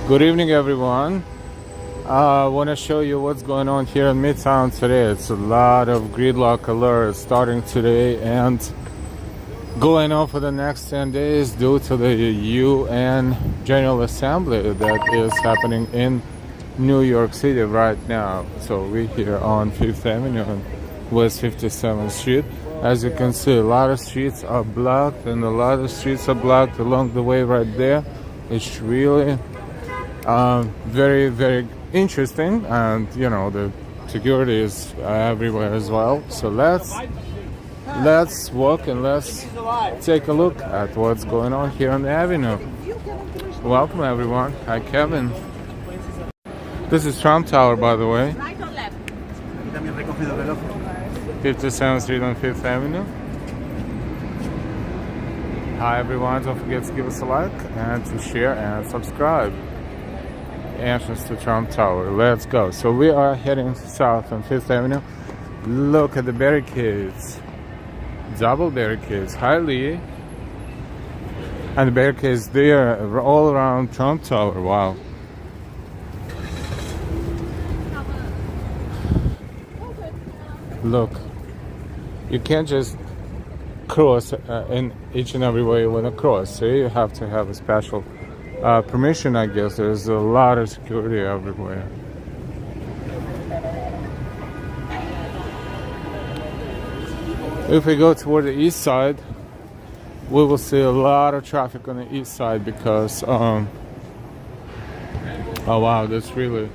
Good evening, everyone. I want to show you what's going on here in Midtown today. It's a lot of gridlock alerts starting today and going on for the next 10 days due to the UN General Assembly that is happening in New York City right now. So we're here on 5th Avenue and West 57th Street. As you can see, a lot of streets are blocked and a lot of streets are blocked along the way right there. It's really very, very interesting, and you know the security is everywhere as well. So let's walk and let's take a look at what's going on here on the avenue. Welcome everyone. Hi Kevin. This is Trump Tower, by the way. 57th Street on 5th Avenue. Hi everyone, don't forget to give us a like and to share and subscribe. Entrance to Trump Tower. Let's go. So we are heading south on 5th Avenue. Look at the barricades. Double barricades. Hi Lee. And the barricades there all around Trump Tower. Wow. Look. You can't just cross in each and every way you want to cross. So you have to have a special permission, I guess. There's a lot of security everywhere. If we go toward the east side, we will see a lot of traffic on the east side because oh wow, that's really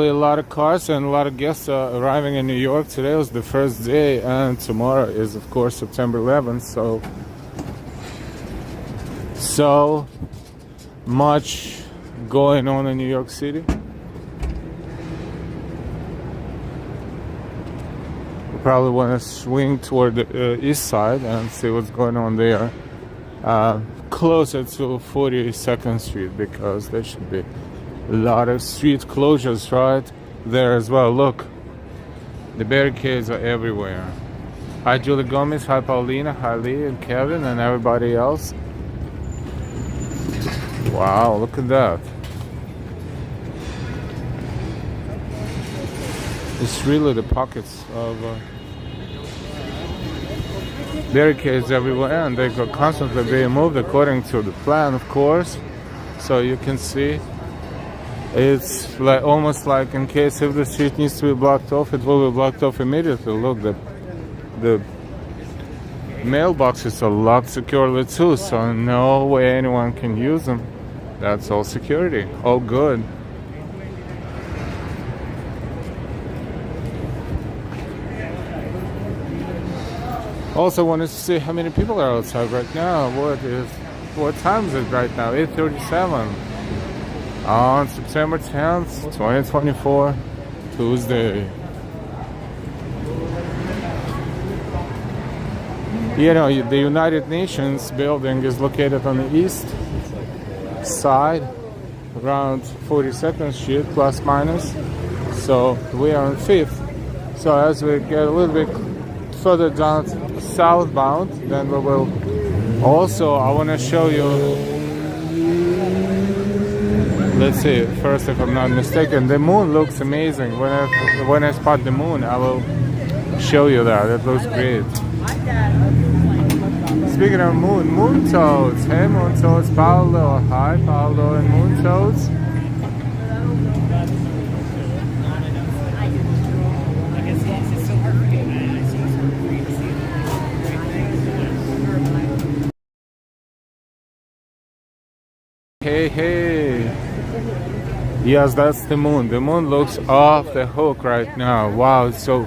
a lot of cars and a lot of guests arriving in New York. Today was the first day and tomorrow is of course September 11th, so much going on in New York City. We probably want to swing toward the east side and see what's going on there, closer to 42nd Street, because there should be a lot of street closures right there as well. Look, the barricades are everywhere. Hi Julie Gomez, hi Paulina, hi Lee and Kevin and everybody else. Wow, look at that. It's really the pockets of barricades everywhere, and they are constantly being moved according to the plan, of course. So you can see it's like almost like in case if the street needs to be blocked off, it will be blocked off immediately. Look, the mailboxes are locked securely too, so no way anyone can use them. That's all security, all good. Also wanted to see how many people are outside right now. What time is it right now? 8:37. On September 10th, 2024, Tuesday. You know, the United Nations building is located on the east side, around 42nd Street, plus minus. So we are on 5th. So as we get a little bit further down southbound, then we will also, I want to show you. Let's see, first, if I'm not mistaken, the moon looks amazing. When I spot the moon, I will show you that. It looks great. Speaking of moon toads. Hey moon toads, Paolo. Hi Paolo and moon toads. Hey. Yes, that's the moon. The moon looks off the hook right now. Wow, so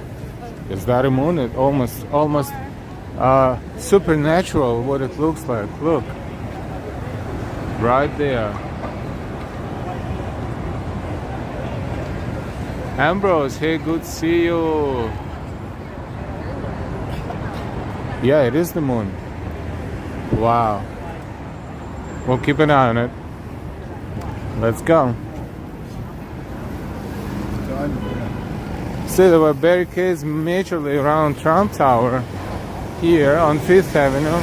is that a moon? It almost supernatural what it looks like. Look, right there. Ambrose, hey, good to see you. Yeah, it is the moon. Wow. We'll keep an eye on it. Let's go. See, there were barricades majorly around Trump Tower here on 5th Avenue.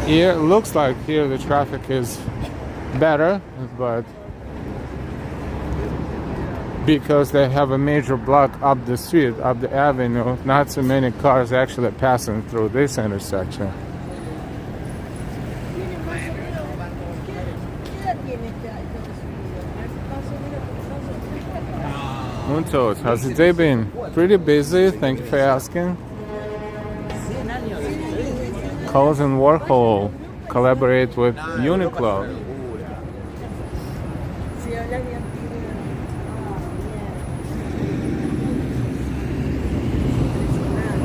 Here it looks like here the traffic is better, but because they have a major block up the street, up the avenue, not so many cars actually passing through this intersection. Muntos, how's the day been? Pretty busy, thank you for asking. Coles and Warhol collaborate with Uniqlo.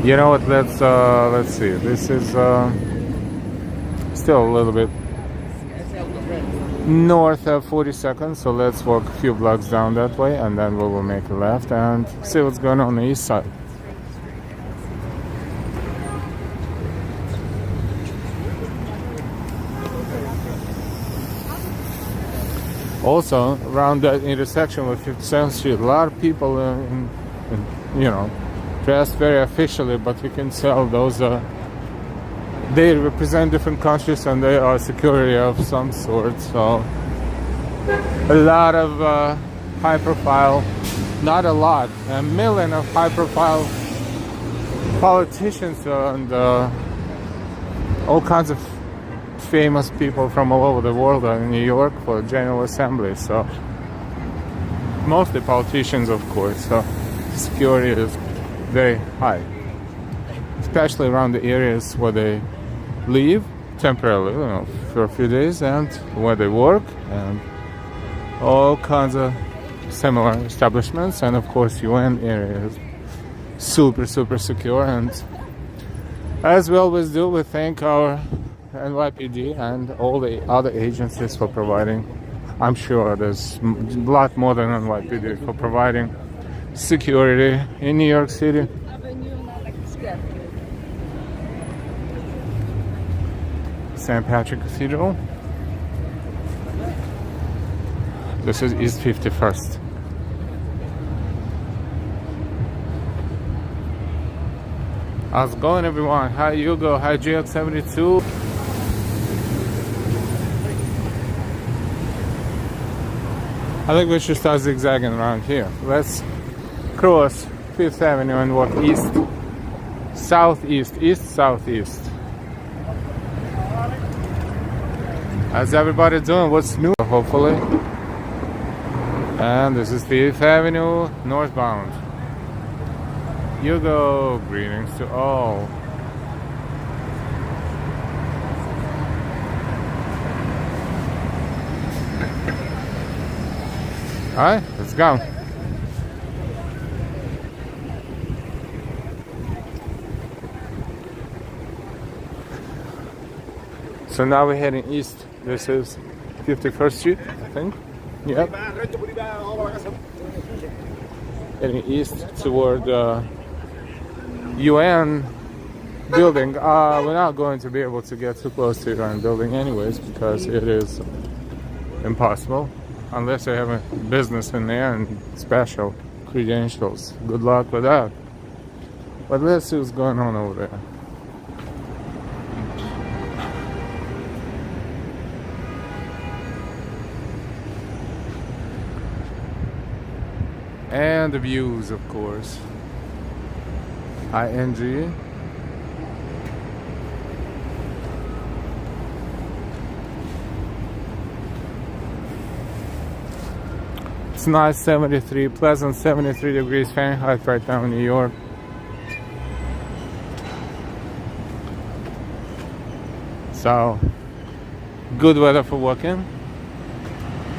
You know what? Let's see. This is still a little bit north of 42nd, so let's walk a few blocks down that way, and then we will make a left and see what's going on the east side. Also, around that intersection with 57th Street, a lot of people, dressed very officially, but you can tell those they represent different countries and they are security of some sort. So a lot of high profile, not a lot, a million of high profile politicians and all kinds of famous people from all over the world are in New York for General Assembly. So mostly politicians, of course, so security is very high, especially around the areas where they live temporarily, for a few days, and where they work, and all kinds of similar establishments, and of course UN areas, super secure. And as we always do, we thank our NYPD and all the other agencies for providing. I'm sure there's a lot more than NYPD for providing security in New York City. St. Patrick Cathedral. This is East 51st. How's it going, everyone? Hi Hugo, hi GX72. I think we should start zigzagging around here. Let's cross 5th Avenue and walk east, southeast, east-southeast. How's everybody doing? What's new? Hopefully. And this is 5th Avenue northbound. Hugo, greetings to all. Alright, let's go. So now we're heading east. This is 51st Street, I think. Yep. Heading east toward the UN building. We're not going to be able to get too close to the UN building anyways, because it is impossible. Unless you have a business in there and special credentials. Good luck with that. But let's see what's going on over there. And the views, of course. ING. It's nice, 73, pleasant 73 degrees Fahrenheit right now in New York. So, good weather for walking.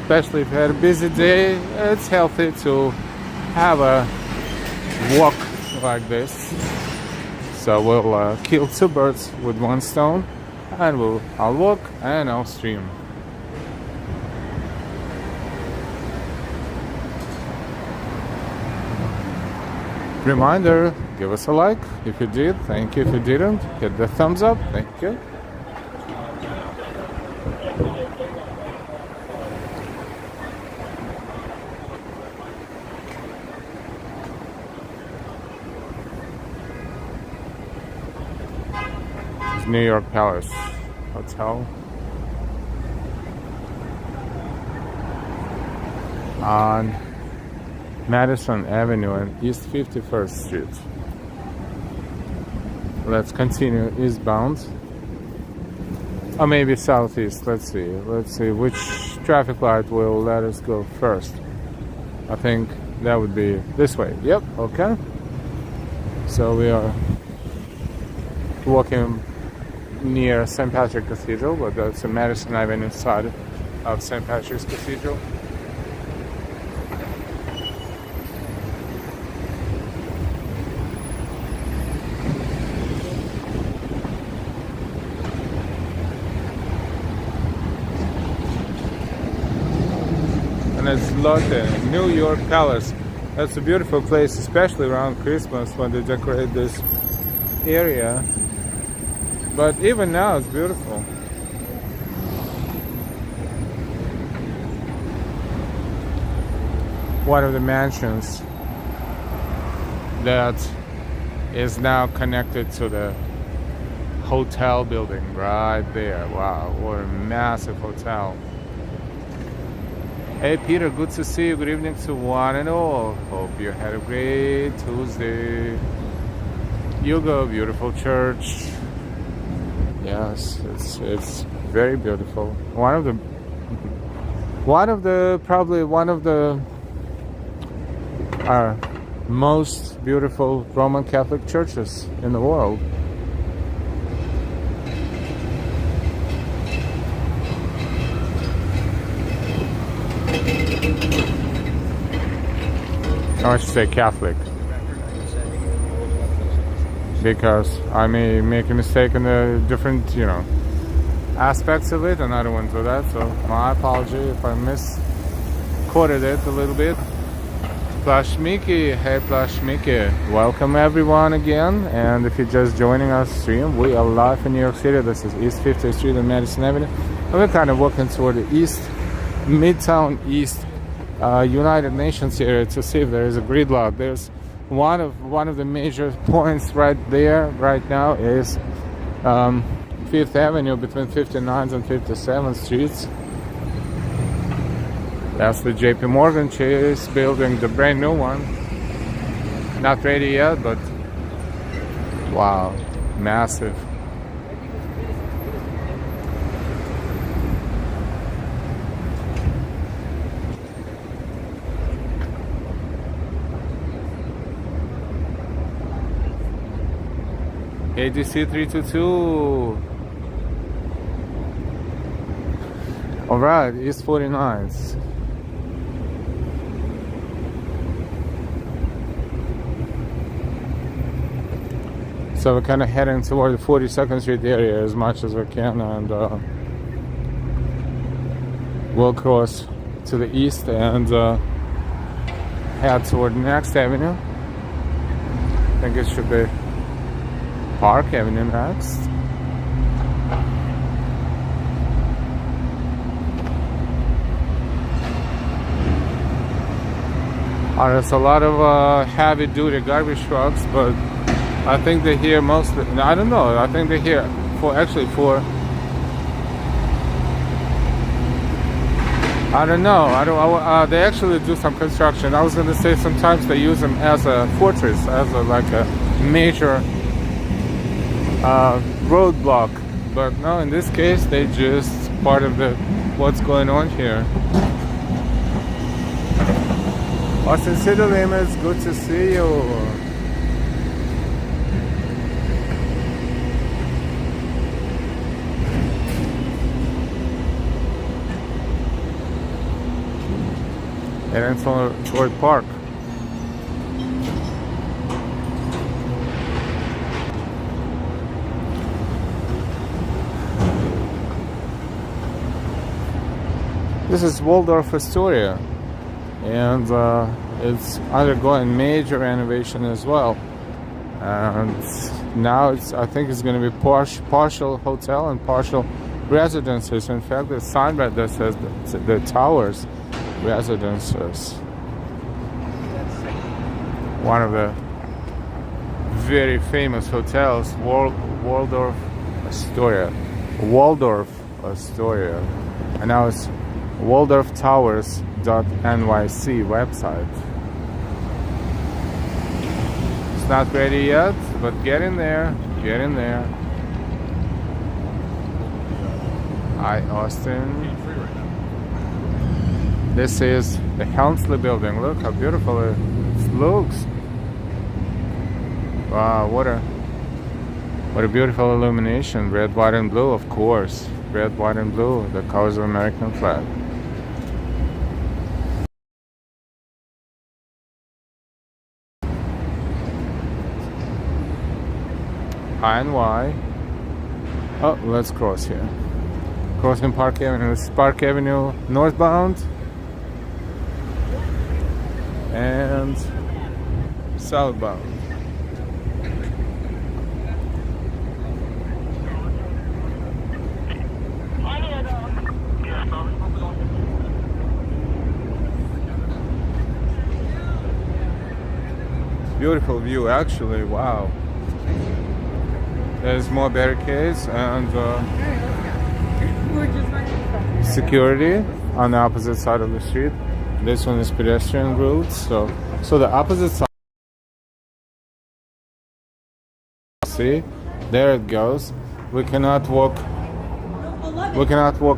Especially if you had a busy day, it's healthy to have a walk like this. So we'll kill two birds with one stone, and I'll walk and I'll stream. Reminder, give us a like if you did, thank you. If you didn't, hit the thumbs up, thank you. New York Palace. Hotel on Madison Avenue and East 51st Street. Let's continue eastbound. Or maybe southeast. Let's see which traffic light will let us go first. I think that would be this way. Yep, okay. So we are walking near St. Patrick's Cathedral, but that's the Madison Avenue side of St. Patrick's Cathedral. And it's Lotte, New York Palace. That's a beautiful place, especially around Christmas when they decorate this area. But even now it's beautiful. One of the mansions that is now connected to the hotel building right there. Wow, what a massive hotel. Hey Peter, good to see you. Good evening to one and all. Hope you had a great Tuesday. Hugo, beautiful church. Yes, it's very beautiful. Probably one of the most beautiful Roman Catholic churches in the world. I should say Catholic, because I may make a mistake in the different, aspects of it, and I don't want to do that. So my apology if I misquoted it a little bit. Plush Mickey, hey Plush Mickey, welcome everyone again. And if you're just joining our stream, we are live in New York City. This is East 50th Street and Madison Avenue, and we're kind of walking toward the east, Midtown East. United Nations area to see if there is a gridlock. There's one of the major points right there right now is Fifth Avenue between 59th and 57th Streets. That's the JP Morgan Chase building, the brand new one. Not ready yet, but wow, massive. ADC 322. Alright, East 49th. So we're kind of heading toward the 42nd Street area as much as we can, and we'll cross to the east and head toward next avenue. I think it should be Park Avenue next. There's a lot of heavy-duty garbage trucks, but I think they're here mostly. I don't know. I think they're here for I don't know. They actually do some construction. I was going to say sometimes they use them as a fortress, as a major roadblock, but no, in this case they just part of what's going on here. Austin City Limits, good to see you. And then toward Park. This is Waldorf Astoria, and it's undergoing major renovation as well. And now I think it's going to be partial hotel and partial residences. In fact, there's a sign right that says the Towers Residences. One of the very famous hotels, Waldorf Astoria. Waldorf Astoria, and now it's waldorftowers.nyc website. It's not ready yet, but get in there, get in there. Hi, Austin. This is the Helmsley building. Look how beautiful it looks. Wow, what a beautiful illumination. Red, white, and blue, of course. Red, white, and blue, the colors of American flag. I and Y. Oh, let's cross here. Crossing Park Avenue. This is Park Avenue northbound and southbound. Beautiful view, actually. Wow. There's more barricades and security on the opposite side of the street. This one is pedestrian route, so the opposite side. See, there it goes. We cannot walk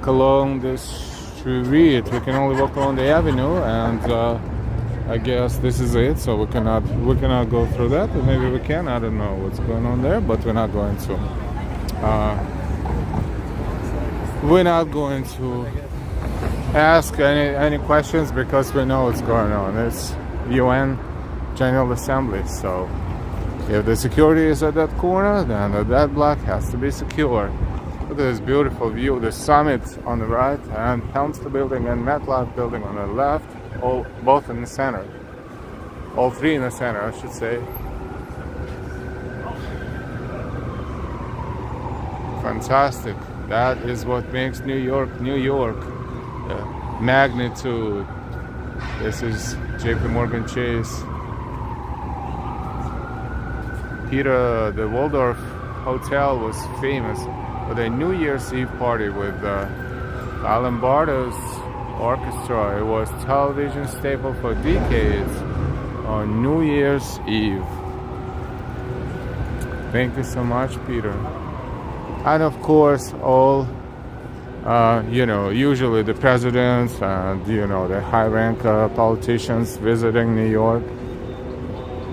along this street. We can only walk along the avenue, and I guess this is it. So we cannot go through that. Or maybe we can. I don't know what's going on there, but we're not going to. We're not going to ask any questions because we know what's going on. It's UN General Assembly, so if the security is at that corner, then that block has to be secure. Look at this beautiful view. The Summit on the right and Helmsley building and MetLife building on the left, both in the center. All three in the center, I should say. Fantastic. That is what makes New York, New York. Magnitude. This is JP Morgan Chase. Peter, the Waldorf Hotel was famous for a New Year's Eve party with Alan Barta's orchestra. It was television staple for decades on New Year's Eve. Thank you so much, Peter. And of course, all usually the presidents and the high-rank politicians visiting New York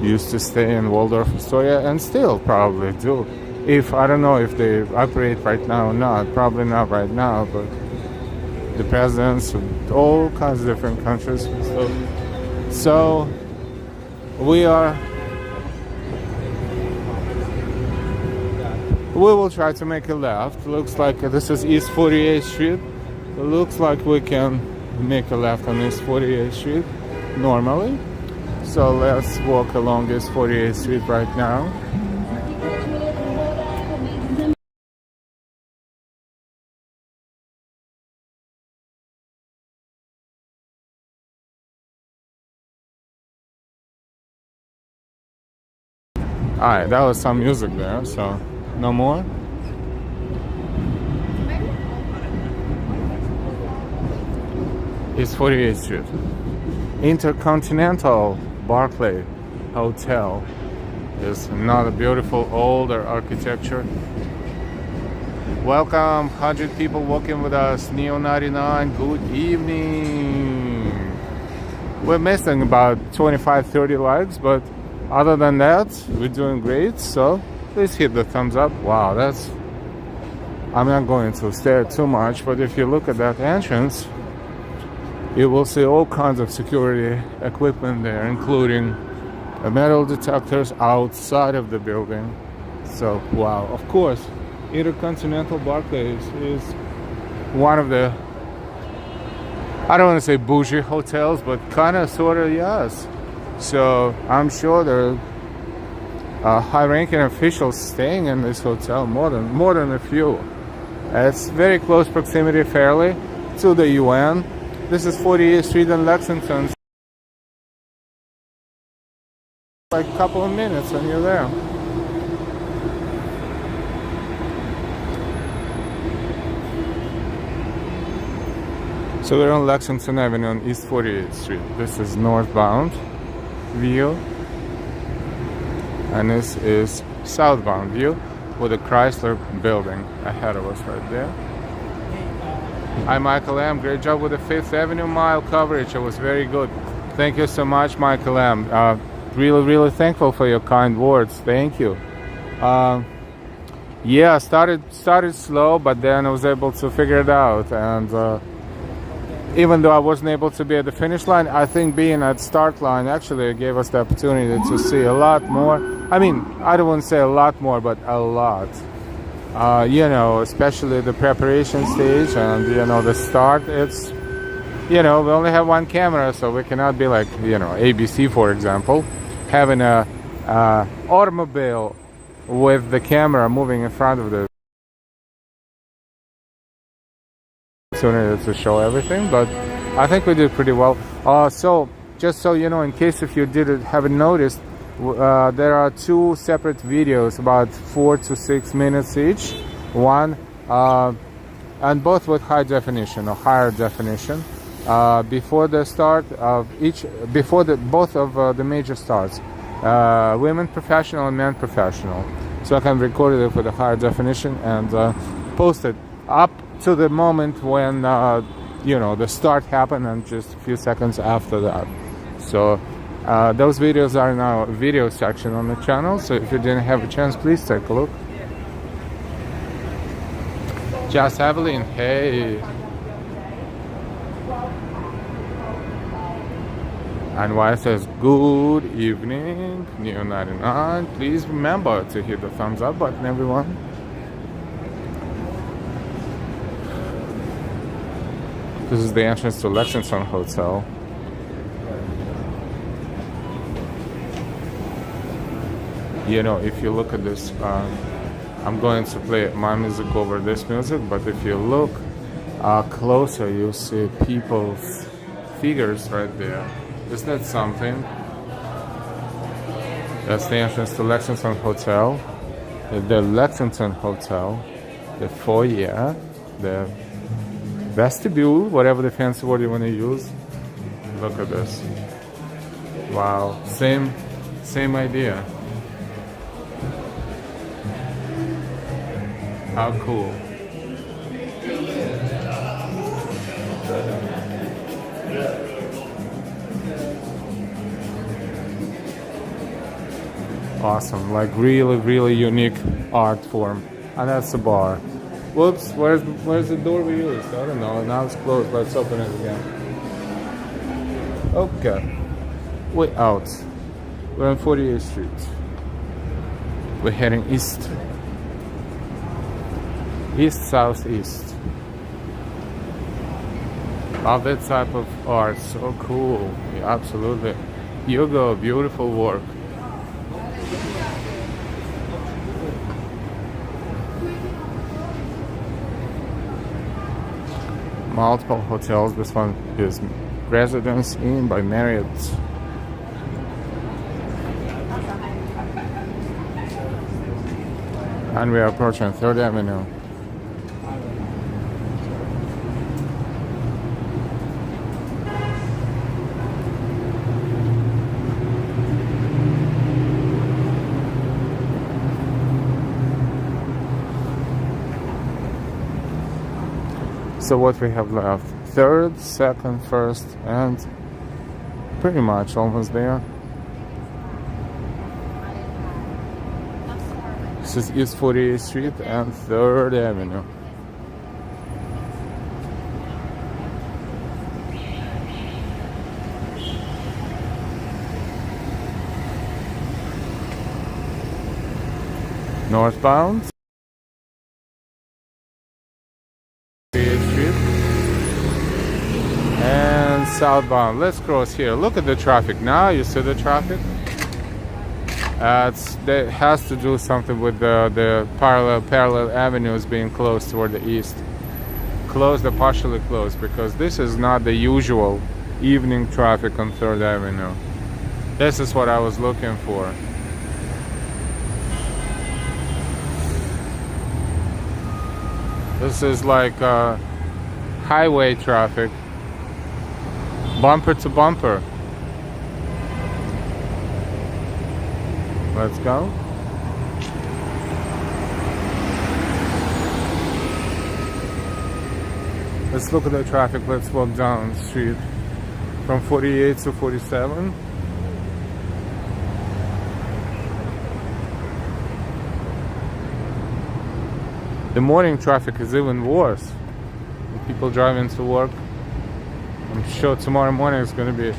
used to stay in Waldorf Astoria, and still probably do. I don't know if they operate right now or not. Probably not right now, but the presidents of all kinds of different countries. So we will try to make a left. Looks like this is East 48th Street. It looks like we can make a left on East 48th Street normally. So let's walk along East 48th Street right now. Alright, that was some music there, so no more. It's 48th Street. Intercontinental Barclay Hotel is another beautiful older architecture. Welcome, 100 people walking with us. Neo 99, good evening. We're missing about 25-30 likes, but other than that, we're doing great. So please hit the thumbs up. Wow, I'm not going to stare too much, but if you look at that entrance, you will see all kinds of security equipment there, including metal detectors outside of the building. So, wow. Of course, Intercontinental Barclays is one of the, I don't want to say bougie hotels, but kind of, sort of, yes. So, I'm sure there are high-ranking officials staying in this hotel, more than a few. It's very close proximity, fairly, to the UN. This is 48th Street in Lexington. Like a couple of minutes and you're there. So we're on Lexington Avenue on East 48th Street. This is northbound view, and this is southbound view with the Chrysler building ahead of us right there. Hi Michael M, great job with the 5th Avenue mile coverage. It was very good. Thank you so much, Michael M. Really thankful for your kind words. Thank you. Yeah, started slow, but then I was able to figure it out, and even though I wasn't able to be at the finish line, I think being at start line actually gave us the opportunity to see a lot more. I mean, I don't want to say a lot more, but a lot. You know, especially the preparation stage and, you know, the start. It's, you know, we only have one camera, so we cannot be like, you know, ABC, for example, having a automobile with the camera moving in front of the opportunity to show everything, but I think we did pretty well. So just so you know, in case if you haven't noticed, there are two separate videos, about 4 to 6 minutes each. One, and both with high definition or higher definition. Before the start of both of the major starts, women professional and men professional. So I can record it with a higher definition and post it up to the moment when you know, the start happened and just a few seconds after that. So those videos are in our video section on the channel, so if you didn't have a chance, please take a look. Just Evelyn, hey. And why says good evening, Neo 99. Please remember to hit the thumbs up button, everyone. This is the entrance to Lexington Hotel. You know, if you look at this, I'm going to play my music over this music, but if you look closer, you'll see people's figures right there. Isn't that something? That's the entrance to Lexington Hotel. The Lexington Hotel, the foyer, the vestibule, whatever the fancy word you want to use. Look at this. Wow, same idea. How cool. Awesome, like really unique art form. And that's the bar. Whoops, where's the door we used? I don't know, now it's closed. Let's open it again. Okay, we're out. We're on 48th Street. We're heading east. Southeast. Love that type of art, so cool. Yeah, absolutely. Hugo, beautiful work. Multiple hotels. This one is Residence Inn by Marriott. And we are approaching 3rd Avenue. So what we have left? 3rd, 2nd, 1st, and pretty much almost there. This is East 48th Street and 3rd Avenue. Northbound. And southbound. Let's cross here. Look at the traffic now. You see the traffic? That has to do something with the parallel avenues being closed toward the east. Closed or partially closed, because this is not the usual evening traffic on 3rd Avenue. This is what I was looking for. This is like highway traffic bumper to bumper. Let's go. Let's look at the traffic. Let's walk down the street from 48 to 47. The morning traffic is even worse. People driving to work. I'm sure tomorrow morning is going to be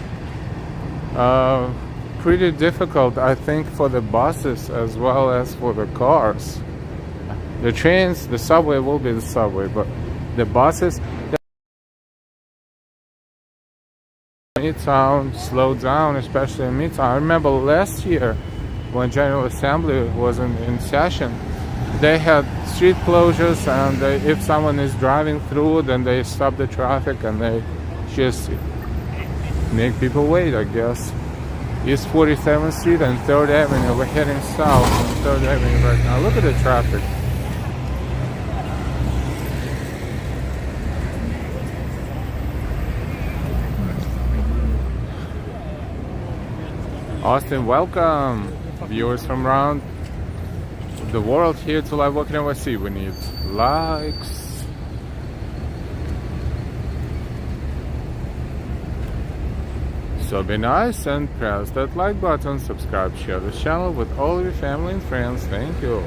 pretty difficult, I think, for the buses as well as for the cars. The trains, the subway will be the subway, but the buses, Midtown slow down, especially in Midtown. I remember last year when General Assembly was in session, they had street closures, and if someone is driving through, then they stop the traffic and they just make people wait, I guess. East 47th Street and 3rd Avenue. We're heading south on 3rd Avenue right now. Look at the traffic. Austin, welcome. Viewers from around the world here to Live Walk in NYC. We need likes. So be nice and press that like button, subscribe, share this channel with all your family and friends. Thank you.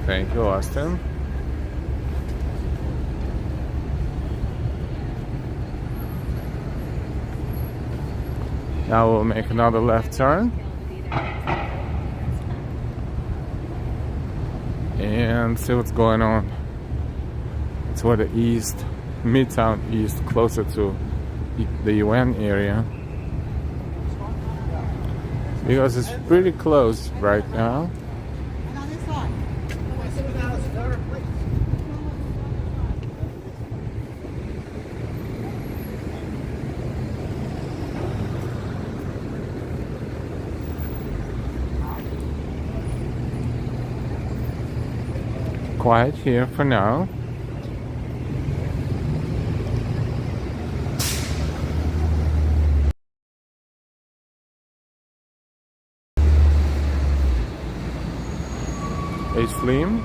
Thank you, Austin. Now we'll make another left turn. And see what's going on. It's where the east, Midtown East, closer to the UN area, because it's pretty close right now. Quiet here for now. A slim.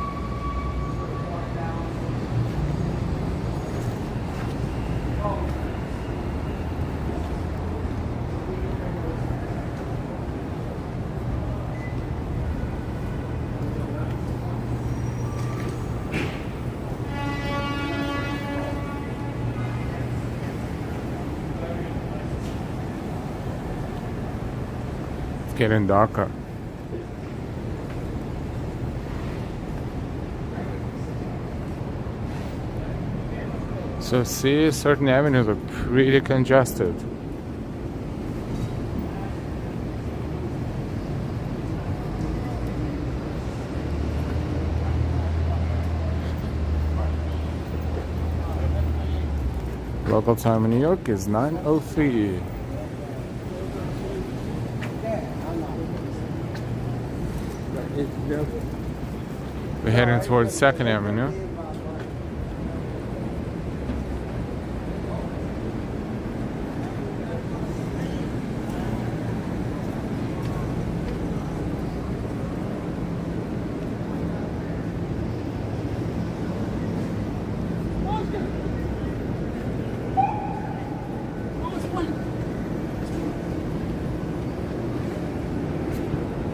It's getting darker. So see, certain avenues are pretty congested. Local time in New York is 9:03. We're heading towards 2nd Avenue.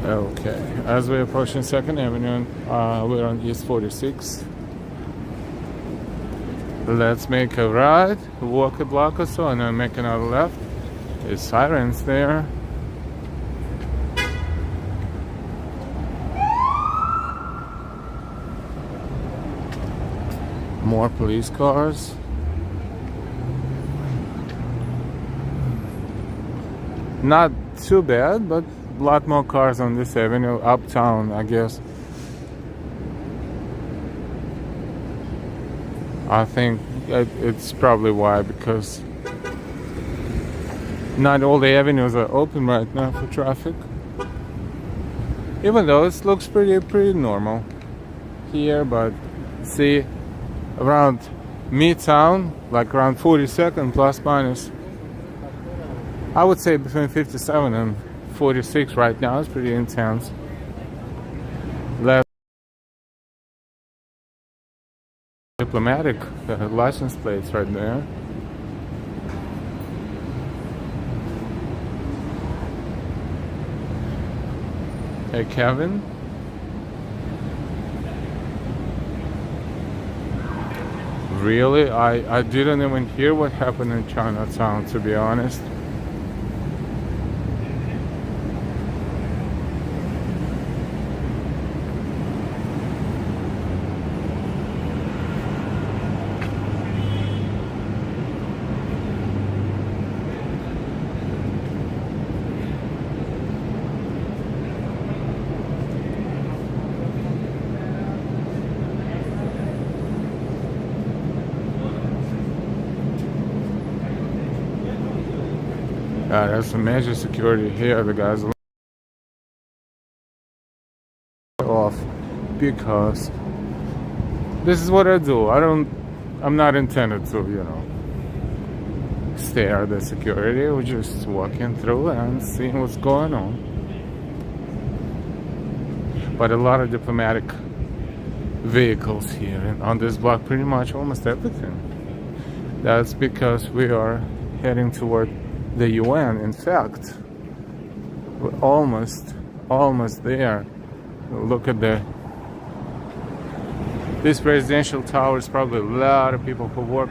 Okay, as we're approaching 2nd Avenue, we're on East 46. Let's make a right, walk a block or so, and then make another left. There's sirens there. More police cars. Not too bad, but a lot more cars on this avenue, uptown, I guess. I think it's probably why, because not all the avenues are open right now for traffic. Even though it looks pretty normal here, but around Midtown, like around 42nd plus minus, I would say between 57 and 46 right now. It's pretty intense. Less diplomatic license plates right there. Hey, Kevin. Really? I didn't even hear what happened in Chinatown, to be honest. There's some major security here. The guys off because this is what I do. I'm not intended to, stare at the security. We're just walking through and seeing what's going on. But a lot of diplomatic vehicles here and on this block, pretty much almost everything. That's because we are heading toward the UN. In fact, we're almost there. Look at this presidential tower. Is probably a lot of people who work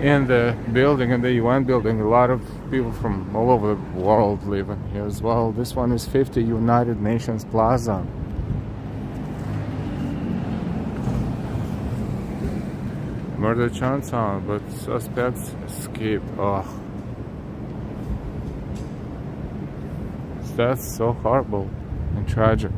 in the building, in the UN building. A lot of people from all over the world live in here as well. This one is 50 United Nations Plaza. Murder Chinatown, but suspects escaped. Oh, that's so horrible and tragic.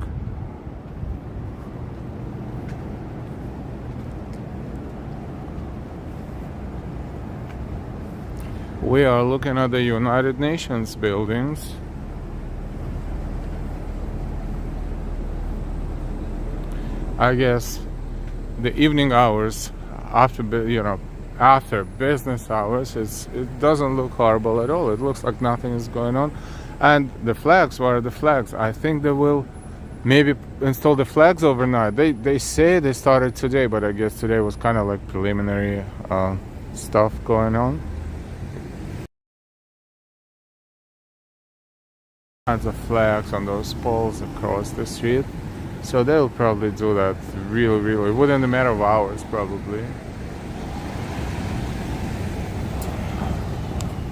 We are looking at the United Nations buildings. I guess the evening hours after business hours, it doesn't look horrible at all. It looks like nothing is going on. And the flags, what are the flags? I think they will maybe install the flags overnight. They say they started today, but I guess today was kind of like preliminary stuff going on. Kinds of flags on those poles across the street. So they'll probably do that really within a matter of hours, probably.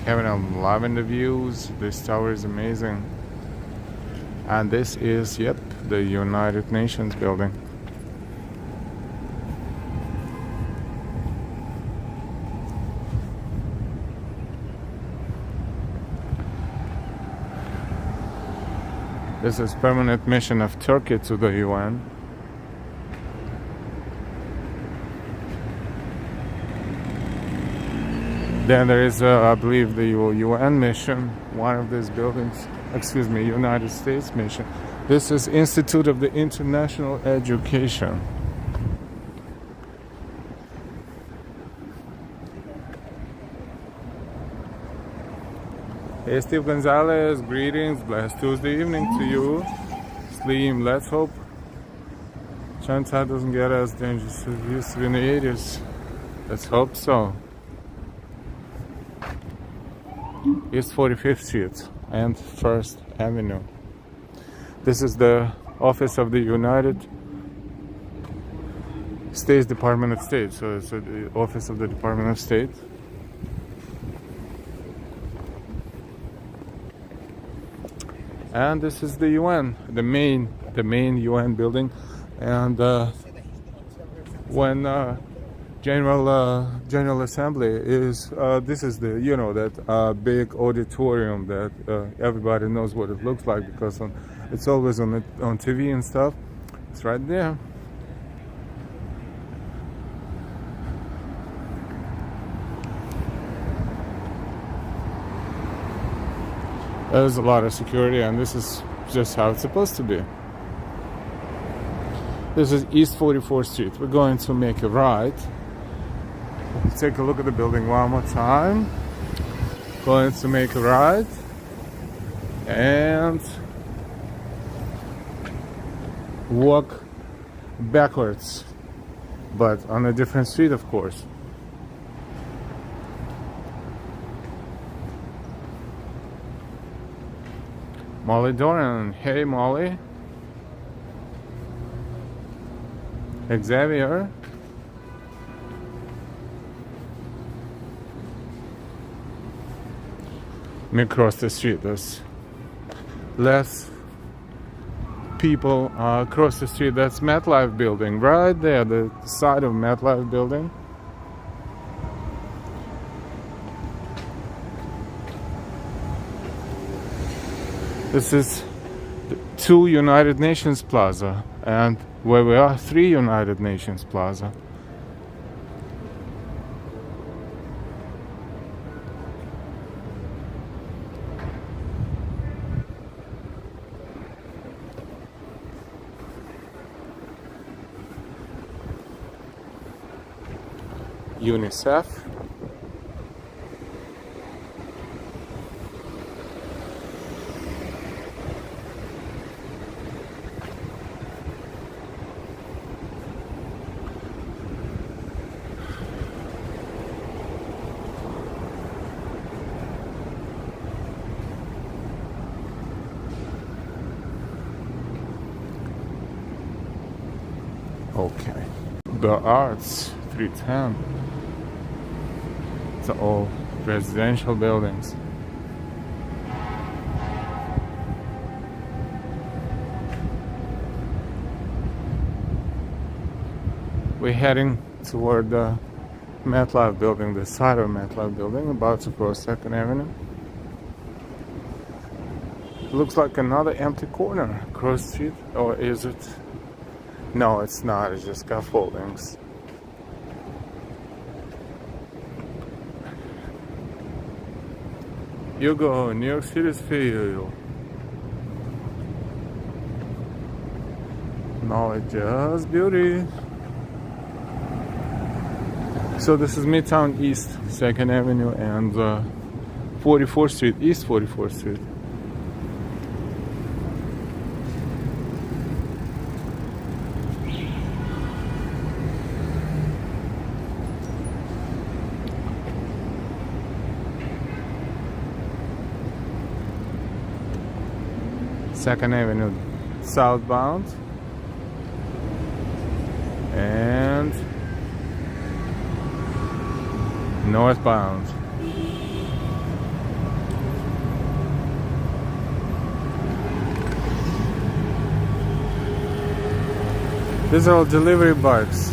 Kevin, I'm loving the views. This tower is amazing. And this is, the United Nations building. This is permanent mission of Turkey to the UN. Then there is, I believe, the UN mission, one of these buildings, United States mission. This is Institute of the International Education. Hey, Steve Gonzalez, greetings, blessed Tuesday evening to you. Slim, let's hope Chinatown doesn't get as dangerous as it used to be in the 80s. Let's hope so. East 45th Street and 1st Avenue. This is the office of the United States Department of State. So it's the office of the Department of State. And this is the UN, the main UN building. And when General Assembly is this is the that big auditorium that everybody knows what it looks like because it's always on TV and stuff. It's right there. There's a lot of security, and this is just how it's supposed to be. This is East 44th Street. We're going to make a right. Let's take a look at the building one more time. Going to make a right and walk backwards, but on a different street, of course. Molly Doran, hey Molly. Xavier. Let me cross the street. There's less people across the street. That's MetLife building right there, the side of MetLife building. This is 2 United Nations Plaza, and where we are, 3 United Nations Plaza. UNICEF. Okay. The Arts, 310. It's all residential buildings. We're heading toward the MetLife building, the side of MetLife building, about to cross 2nd Avenue. It looks like another empty corner across the street, or is it? No, it's not, it's just scaffoldings. You go, New York City is for you. Knowledge is beauty. So this is Midtown East 2nd Avenue and 44th Street, East 44th Street. Second Avenue southbound and northbound. These are all delivery bikes.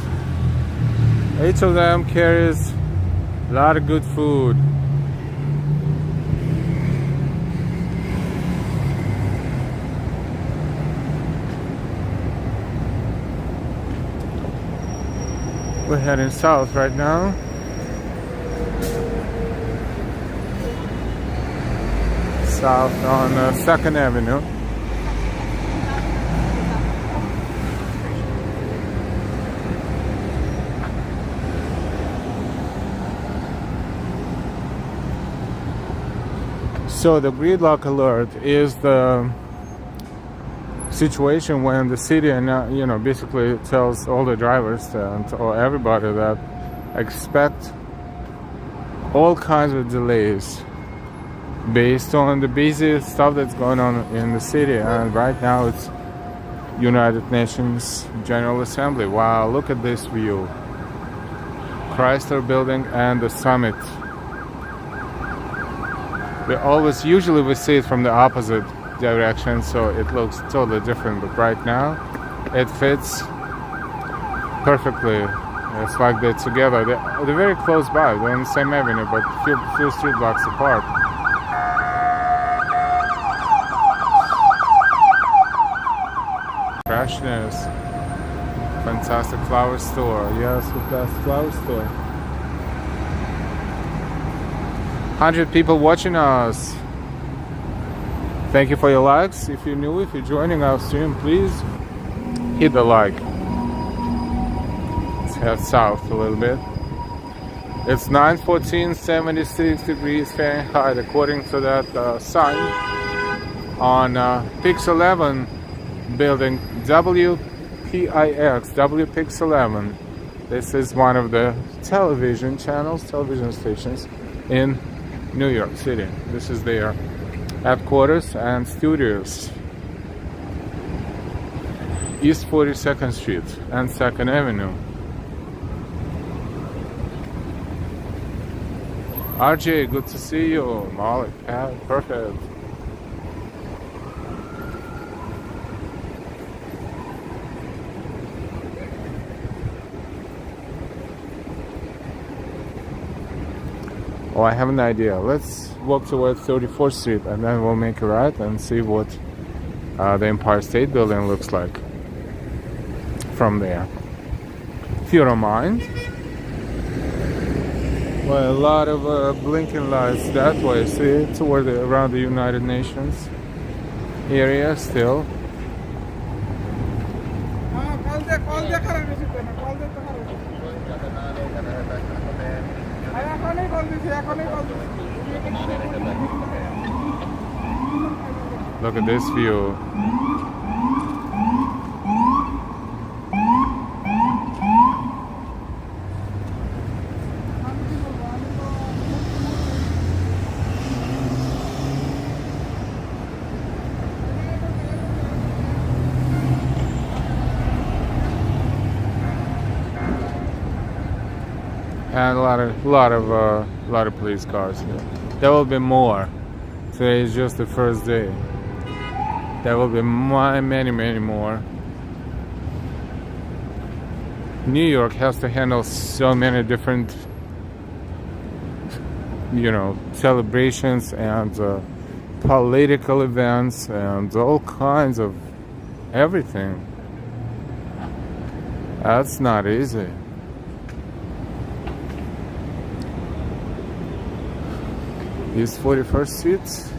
Each of them carries a lot of good food. We're heading south right now. South on 2nd Avenue. So the gridlock alert is the situation when the city and basically tells all the drivers or everybody that expect all kinds of delays based on the busy stuff that's going on in the city. And right now it's United Nations General Assembly. Wow, look at this view. Chrysler Building and the summit. Usually we see it from the opposite direction, so it looks totally different, but right now it fits perfectly. It's like they're together. They're very close by. They're on the same avenue, but few street blocks apart. Freshness. Fantastic flower store. Yes, the best flower store. 100 people watching us. Thank you for your likes. If you're new, if you're joining our stream, please hit the like. Let's head south a little bit. It's 9:14, 76 degrees Fahrenheit, according to that sign on Pix 11 building WPIX, WPix 11. This is one of the television channels, television stations in New York City. This is their headquarters and studios. East 42nd Street and 2nd Avenue. RJ, good to see you. Molly, perfect. Oh, I have an idea. Let's walk towards 34th Street and then we'll make a right and see what the Empire State Building looks like from there. If you don't mind. Well, a lot of blinking lights that way. See, toward around the United Nations area still. Look at this view. And a lot of police cars here. There will be more. Today is just the first day. There will be many more. New York has to handle so many different, celebrations and political events and all kinds of everything. That's not easy. East 41st Street.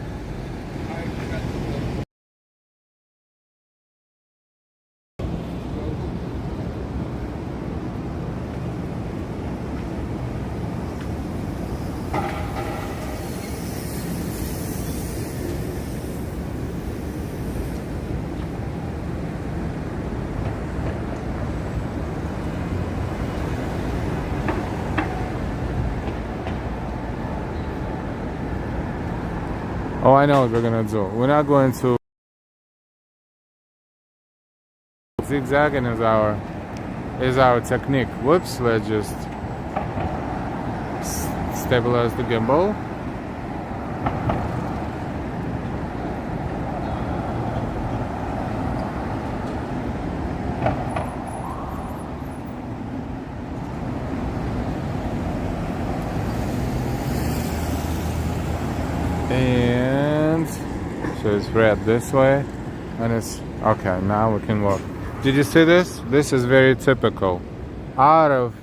Oh, I know what we're gonna do. We're not going to zigzagging is our technique. Whoops, let's just stabilize the gimbal. And so it's red this way, and it's okay. Now we can walk. Did you see this? This is very typical. Out of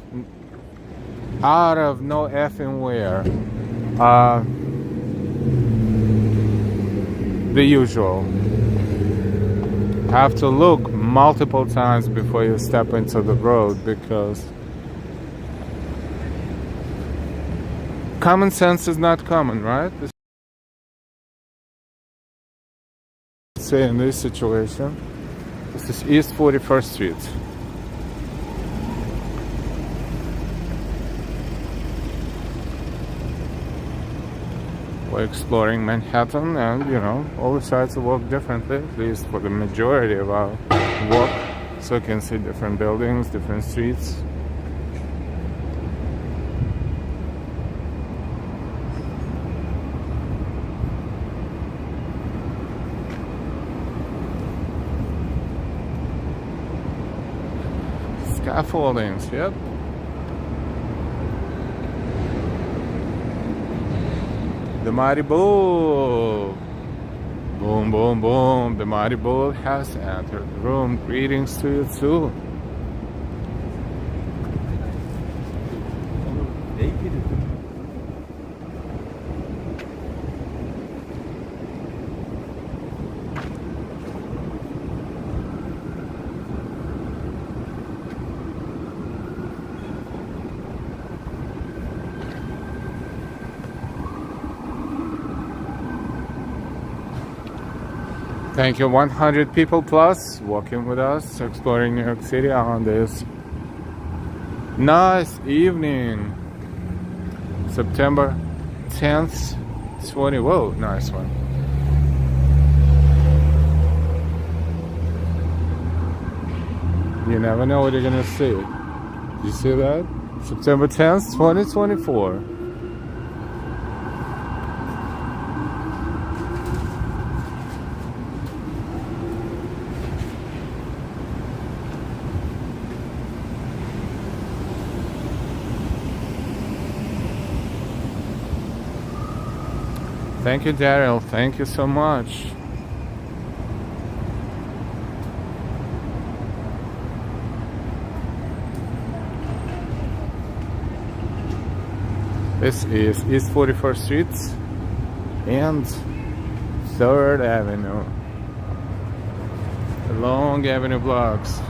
no effing where. The usual. Have to look multiple times before you step into the road because common sense is not common, right? Say in this situation, this is East 41st Street. We're exploring Manhattan, and all the sides work differently, at least for the majority of our walk, so you can see different buildings, different streets. Scaffoldings, yep. The mighty bull. Boom, boom, boom. The mighty bull has entered the room. Greetings to you too. Thank you, 100 people plus walking with us, exploring New York City on this nice evening, September 10th, 20. Whoa, nice one. You never know what you're gonna see. You see that? September 10th, 2024. Thank you, Daryl. Thank you so much. This is East 41st Street and 3rd Avenue. Long Avenue blocks.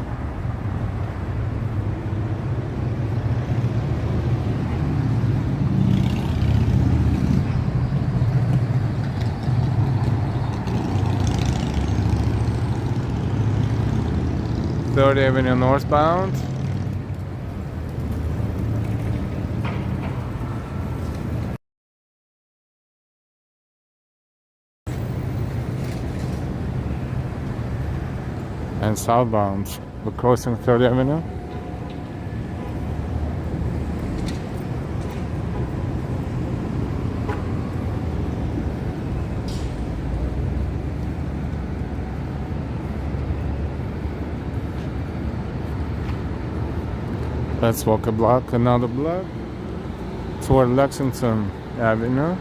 Third Avenue northbound. And southbound. We're crossing 3rd Avenue. Let's walk a block, another block, toward Lexington Avenue.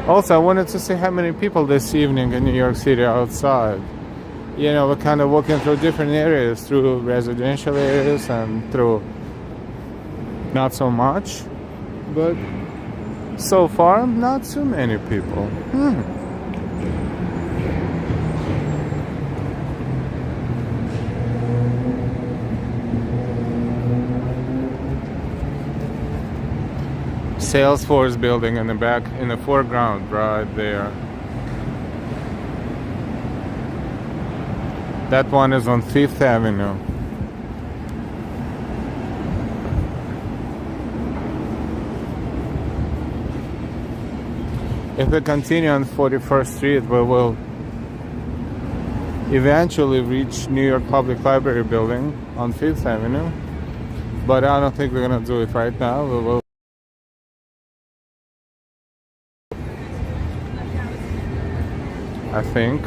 Also, I wanted to see how many people this evening in New York City outside. You know, we're kind of walking through different areas, through residential areas and through not so much, but so far not too many people. Salesforce building in the back, in the foreground, right there. That one is on 5th Avenue. If we continue on 41st Street, we will eventually reach New York Public Library building on 5th Avenue. But I don't think we're gonna do it right now. We will. I think.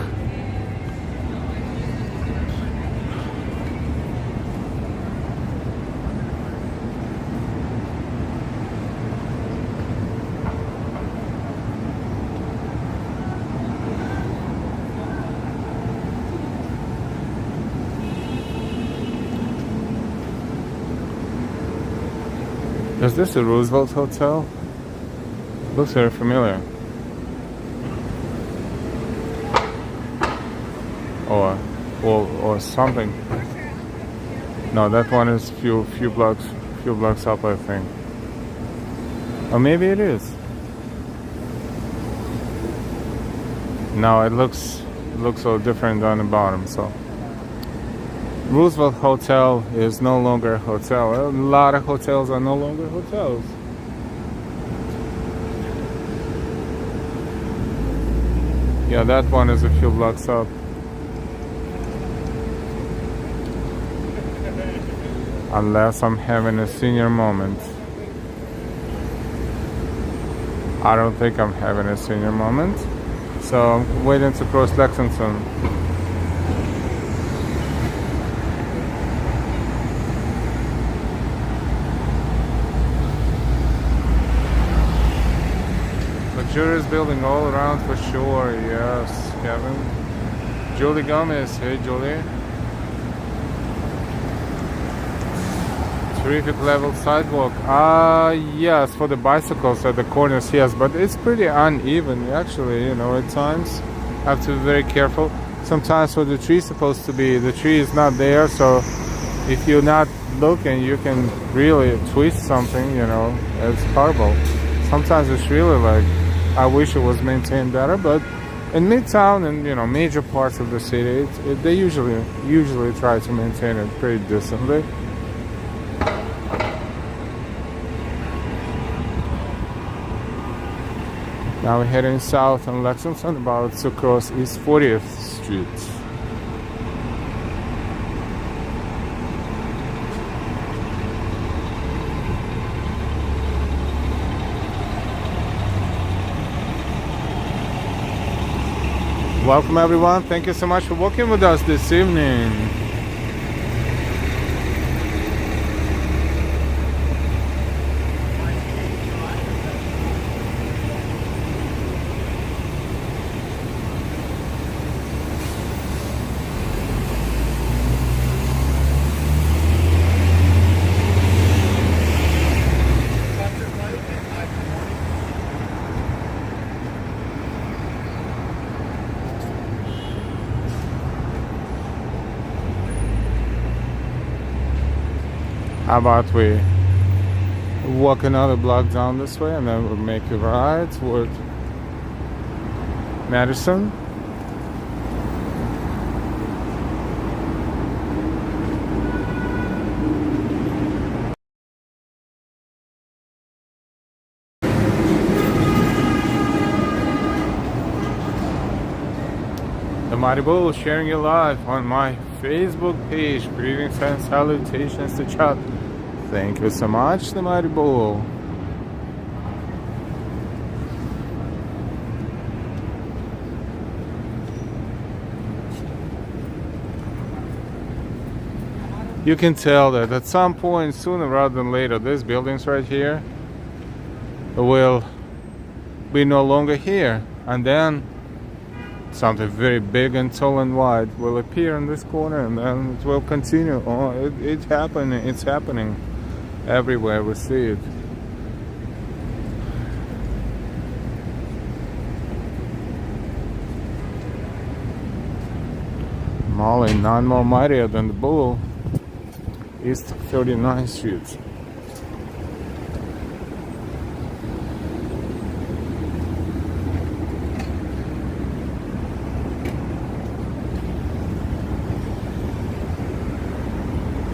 Is this the Roosevelt Hotel? Looks very familiar. Or something. No, that one is few blocks up, I think. Or maybe it is. No, it looks so different on the bottom. So Roosevelt Hotel is no longer a hotel. A lot of hotels are no longer hotels. Yeah, that one is a few blocks up. Unless I'm having a senior moment. I don't think I'm having a senior moment. So I'm waiting to cross Lexington. Luxurious building all around for sure. Yes, Kevin. Julie Gomez. Hey, Julie. Terrific level sidewalk. Yes, for the bicycles at the corners, yes, but it's pretty uneven actually, you know, at times. Have to be very careful. Sometimes where the tree is supposed to be, the tree is not there, so if you're not looking, you can really twist something, you know. It's horrible. Sometimes it's really like, I wish it was maintained better, but in Midtown and, you know, major parts of the city, they usually try to maintain it pretty decently. Now we're heading south on Lexington, about to cross East 40th Street. Welcome everyone, thank you so much for walking with us this evening. How about we walk another block down this way and then we'll make a right toward Madison. The Mighty Bull sharing your life on my Facebook page. Greetings and salutations to chat. Thank you so much, the Mighty Bull. You can tell that at some point, sooner rather than later, these buildings right here will be no longer here, and then something very big and tall and wide will appear in this corner, and then it will continue. Oh, it's happening. It's happening everywhere we see it. Molly, none more mightier than the bull. East 39th Street.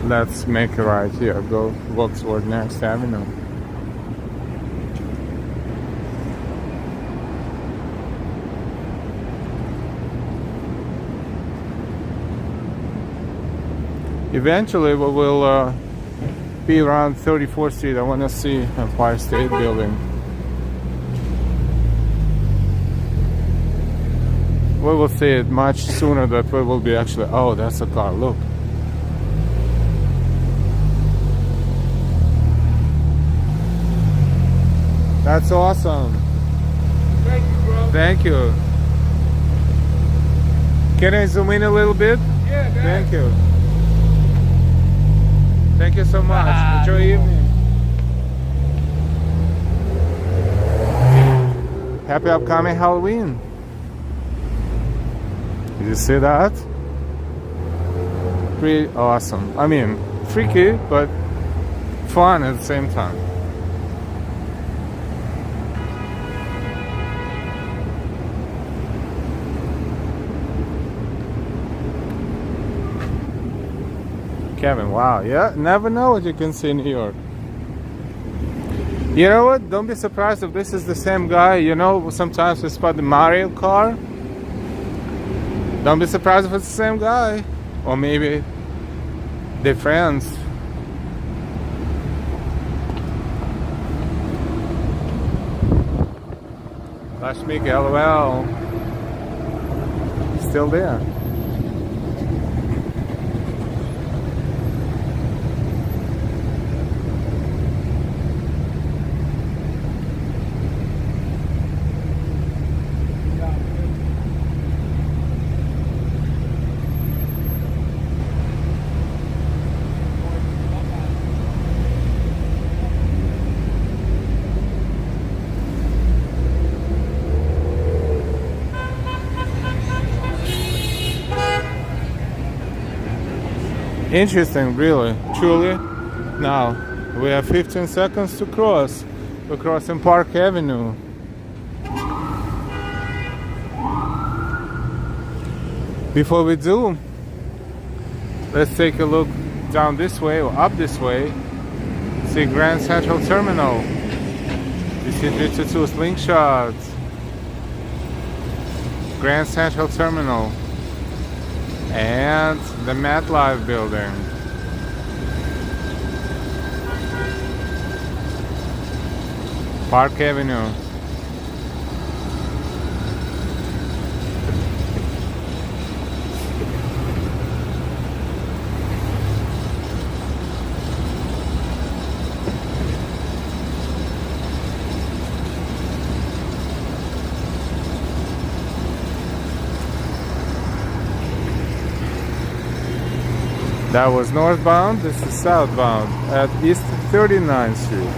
Let's make a right here, go walk toward Next Avenue. Eventually we will be around 34th Street. I want to see Empire State Building. We will see it much sooner that we will be actually, oh, that's a car, look. That's awesome. Thank you, bro. Thank you. Can I zoom in a little bit? Yeah, man. Thank you. Thank you so much. Enjoy your evening. Happy upcoming Halloween. Did you see that? Pretty awesome. I mean, freaky, but fun at the same time. Kevin, wow, yeah, never know what you can see in New York. You know what? Don't be surprised if this is the same guy. You know, sometimes we spot the Mario car. Don't be surprised if it's the same guy. Or maybe they're friends. Lashmik, LOL. Still there. Interesting, really, truly. Now, we have 15 seconds to cross. We're crossing Park Avenue. Before we do, let's take a look down this way or up this way. See Grand Central Terminal. DC-322 Slingshot. Grand Central Terminal. And the MetLife building. Park Avenue. That was northbound, this is southbound at East 39th Street.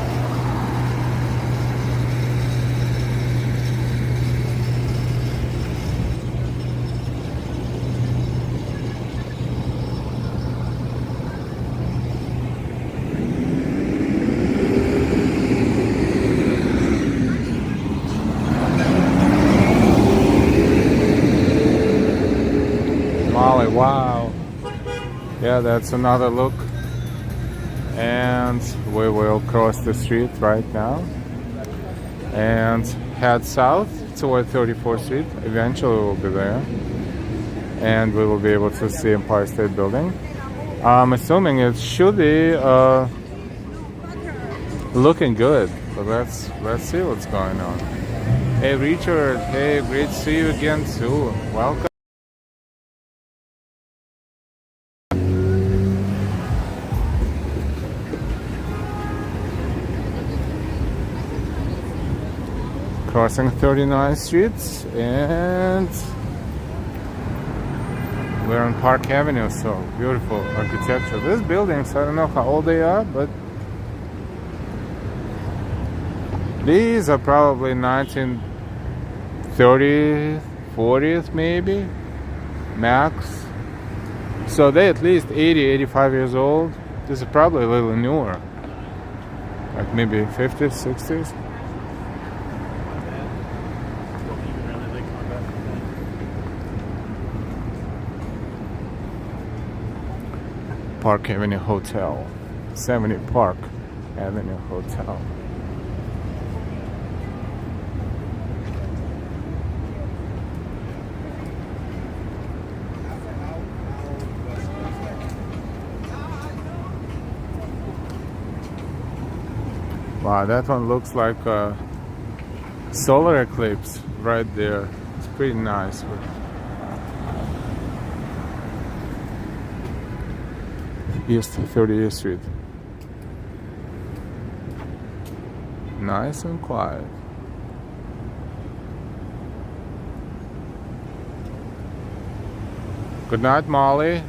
Molly, wow. Yeah, that's another look. And we will cross the street right now and head south toward 34th Street. Eventually we'll be there. And we will be able to see Empire State Building. I'm assuming it should be looking good. But let's see what's going on. Hey Richard, hey, great to see you again too. Welcome. Crossing 39th Street and we're on Park Avenue, so beautiful architecture. These buildings, I don't know how old they are, but these are probably 1930s, 40s maybe, max. So they at least 80, 85 years old. This is probably a little newer, like maybe 50s, 60s. Park Avenue Hotel, 70 Park Avenue Hotel. Wow, that one looks like a solar eclipse right there. It's pretty nice. East 38th Street. Nice and quiet. Good night, Molly.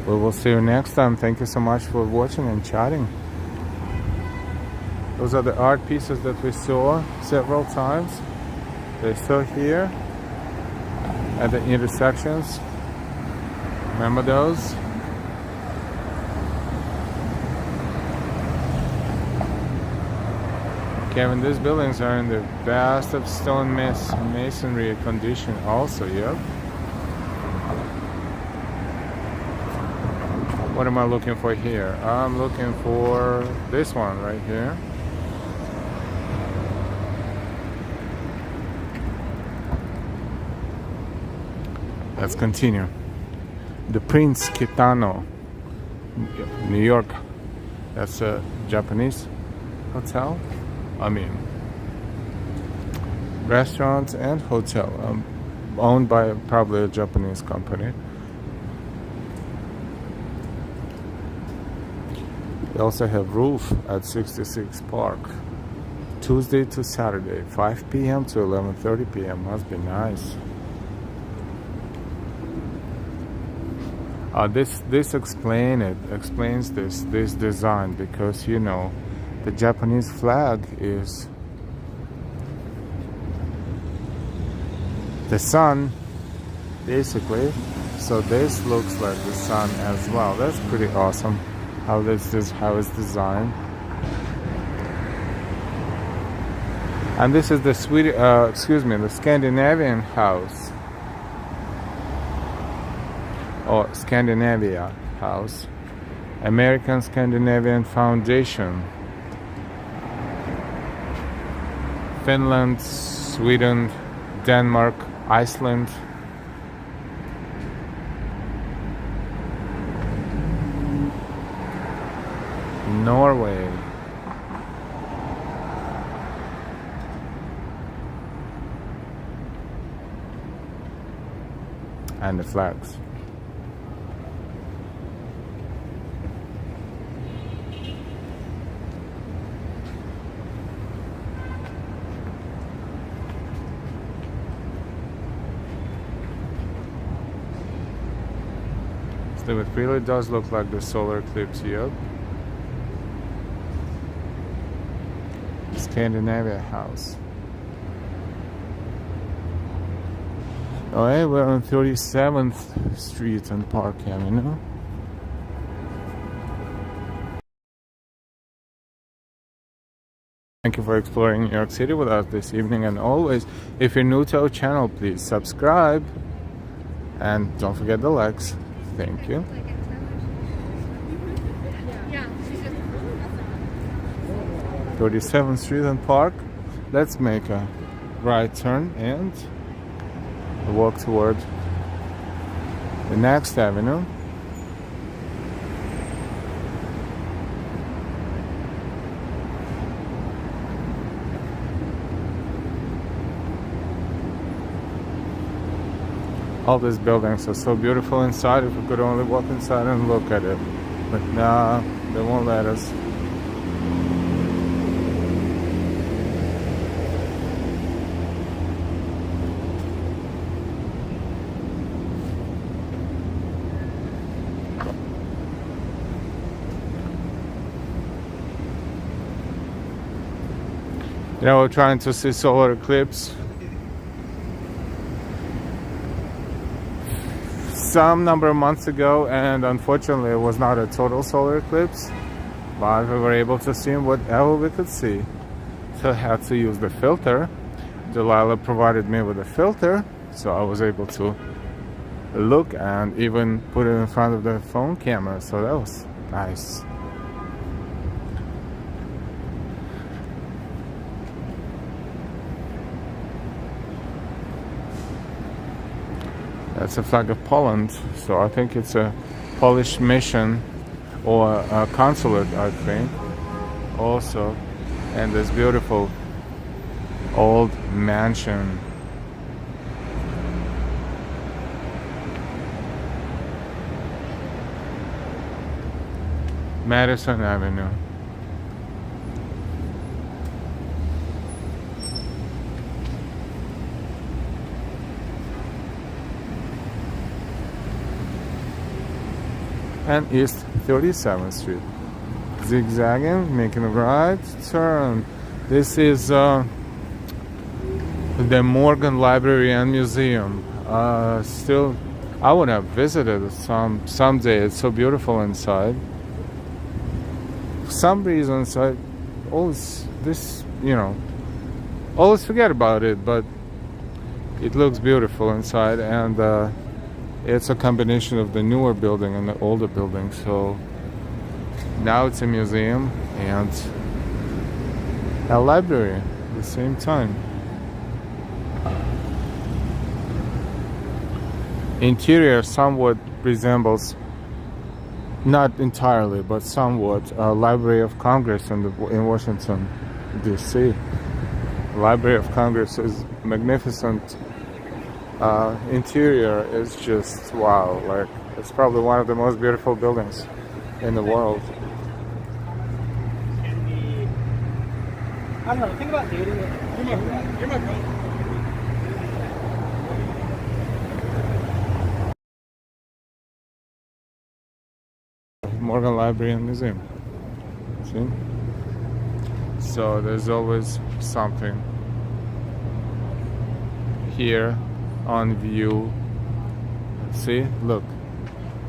We will see you next time. Thank you so much for watching and chatting. Those are the art pieces that we saw several times. They're still here at the intersections. Remember those? Kevin, these buildings are in the best of stone masonry condition also, yep. What am I looking for here? I'm looking for this one right here. Let's continue. The Prince Kitano, New York. That's a Japanese hotel. I mean, restaurant and hotel. Owned by probably a Japanese company. They also have roof at 66 Park. Tuesday to Saturday, 5 p.m. to 11:30 p.m. Must be nice. This explains this design, because you know the Japanese flag is the sun basically, So this looks like the sun as well. That's pretty awesome. How it's designed. And this is the the Scandinavian house, or Scandinavia house, American Scandinavian Foundation. Finland, Sweden, Denmark, Iceland. Norway. And the flags. So it really does look like the solar eclipse here. Scandinavia house. Alright, we're on 37th Street and Park Avenue. Thank you for exploring New York City with us this evening, and always, if you're new to our channel, please subscribe and don't forget the likes. Thank you. 37th Street and Park. Let's make a right turn and walk toward the next avenue. All these buildings are so beautiful inside. If we could only walk inside and look at it, but nah, they won't let us. You know, we're trying to see solar eclipse some number of months ago, and unfortunately it was not a total solar eclipse, but we were able to see whatever we could see. So I had to use the filter. Delilah provided me with a filter, so I was able to look and even put it in front of the phone camera, so that was nice. That's a flag of Poland, so I think it's a Polish mission or a consulate, I think, also. And this beautiful old mansion. Madison Avenue. And East 37th Street. Zigzagging, making a right turn. This is the Morgan Library and Museum. Still, I want to visit it someday. It's so beautiful inside. For some reasons, I always always forget about it, but it looks beautiful inside, and it's a combination of the newer building and the older building. So now it's a museum and a library at the same time. Interior somewhat resembles, not entirely, but somewhat, a Library of Congress in Washington, D.C. Library of Congress is magnificent. Interior is just wow. Like, it's probably one of the most beautiful buildings in the world. I don't know, think about dating it. You're my girl. Morgan Library and Museum. See? So there's always something here on view See, look,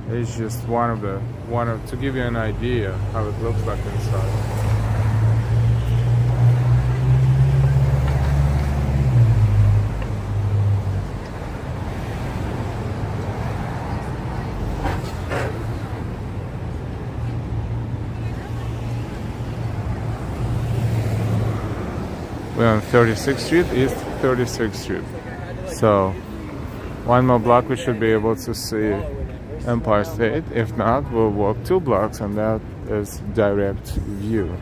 it's just one of to give you an idea how it looks like inside. We're on 36th Street, East 36th Street. So, one more block we should be able to see Empire State. If not, we'll walk 2 blocks and that is direct view.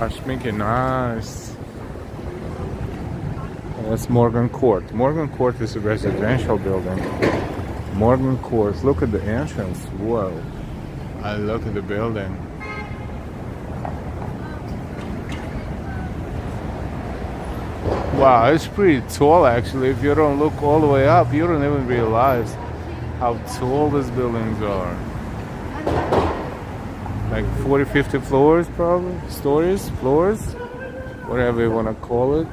Ashminki, nice. That's Morgan Court. Morgan Court is a residential building. Morgan Court. Look at the entrance. Whoa. I look at the building. Wow, it's pretty tall actually. If you don't look all the way up, you don't even realize how tall these buildings are. Like 40, 50 floors probably, stories, floors, whatever you want to call it.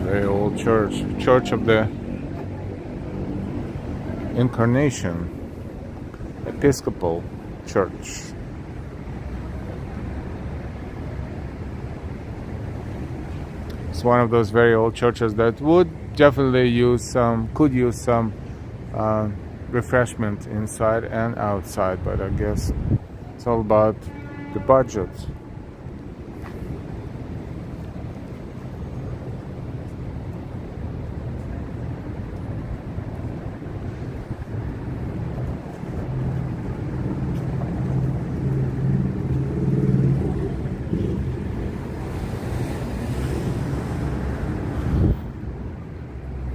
Very old church, Church of the Incarnation, Episcopal Church. It's one of those very old churches that would definitely could use some refreshment inside and outside, but I guess it's all about the budget.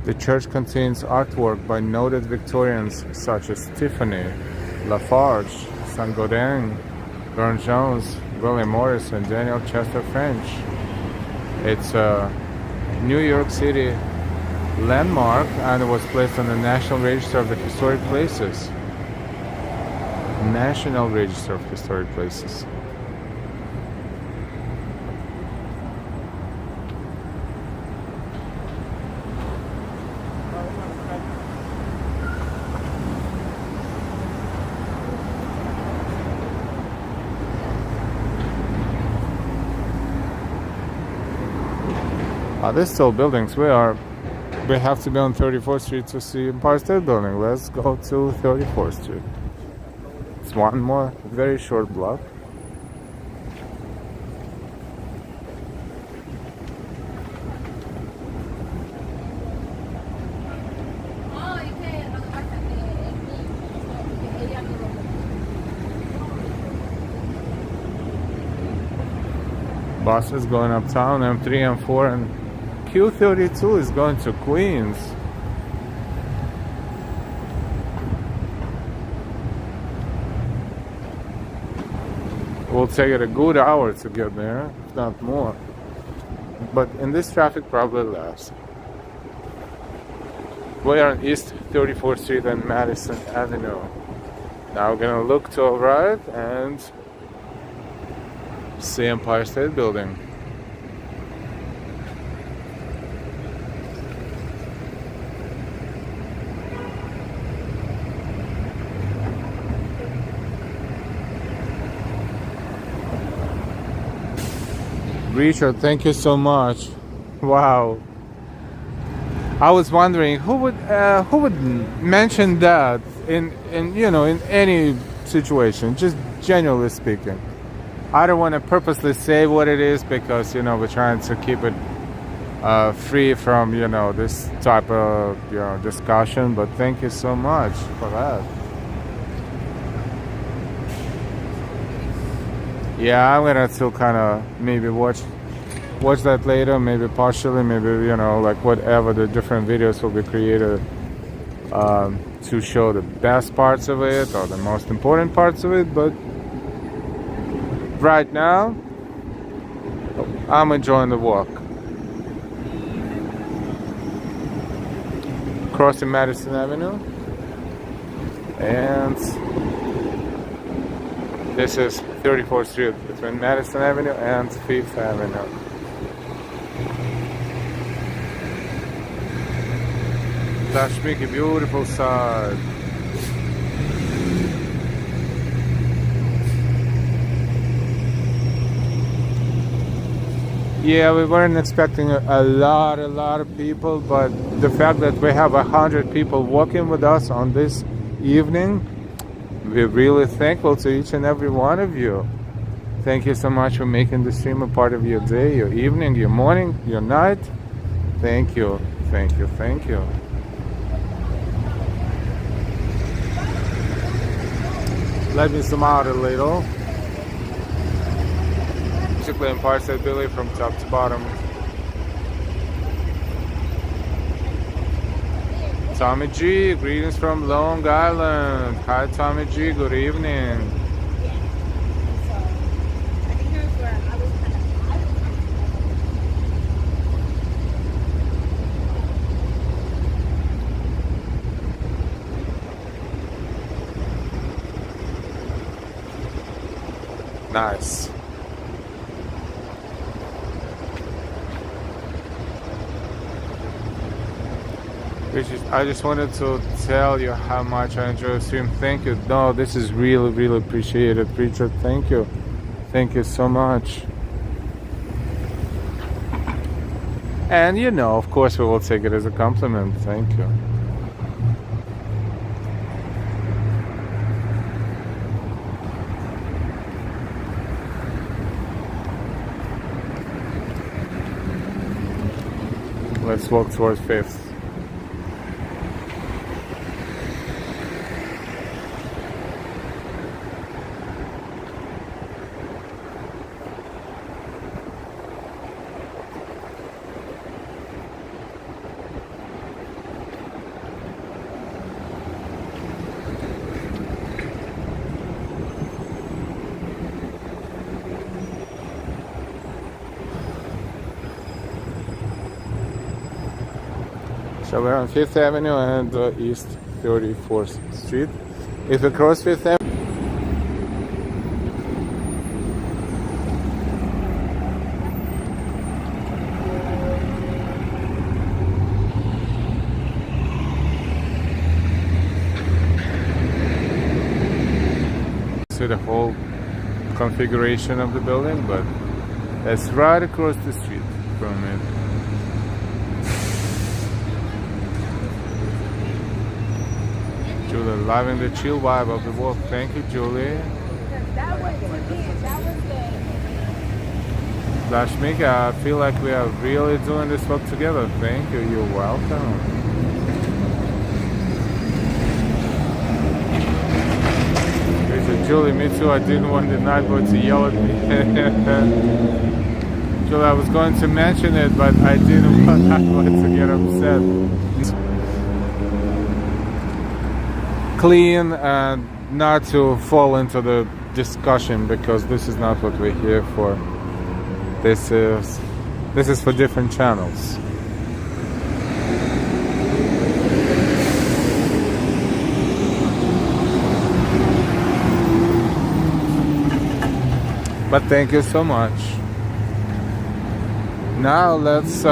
The church contains artwork by noted Victorians such as Tiffany, Lafarge, Saint Gaudens, Burne-Jones, William Morris, and Daniel Chester French. It's a New York City landmark and it was placed on the National Register of the Historic Places. National Register of Historic Places. There's still buildings. We have to be on 34th Street to see Empire State Building. Let's go to 34th Street. It's one more very short block. Buses going uptown, M3, M4, and Q32 is going to Queens. Will take it a good hour to get there, if not more. But in this traffic, probably less. We are on East 34th Street and Madison Avenue. Now we're gonna look to our right and see Empire State Building. Richard, thank you so much. Wow. I was wondering who would mention that in any situation, just generally speaking. I don't want to purposely say what it is because we're trying to keep it free from this type of discussion, but thank you so much for that. Yeah, I'm gonna still kind of maybe watch that later, maybe partially, maybe like whatever the different videos will be created to show the best parts of it or the most important parts of it. But right now I'm enjoying the walk. Crossing Madison Avenue, and this is 34th Street between Madison Avenue and 5th Avenue. That's make a beautiful side. Yeah, we weren't expecting a lot of people, but the fact that we have 100 people walking with us on this evening, we're really thankful to each and every one of you. Thank you so much for making the stream a part of your day, your evening, your morning, your night. Thank you, thank you, thank you. Let me zoom out a little. Basically Empire State Building from top to bottom. Tommy G, greetings from Long Island. Hi Tommy G, good evening. Nice. I just wanted to tell you how much I enjoy the stream. Thank you. No, this is really appreciated, Richard. Thank you. Thank you so much. And you know, of course, we will take it as a compliment. Thank you. Let's walk towards 5th. So we're on 5th Avenue and East 34th Street. If we cross 5th Avenue, see the whole configuration of the building, but it's right across the street from it. Julie, loving the chill vibe of the walk. Thank you, Julie. Lashmika, I feel like we are really doing this walk together. Thank you. You're welcome. Julie, me too. I didn't want the night boy to yell at me. Julie, I was going to mention it, but I didn't want night boy to get upset. Clean and not to fall into the discussion, because this is not what we're here for. This is for different channels. But thank you so much. Now let's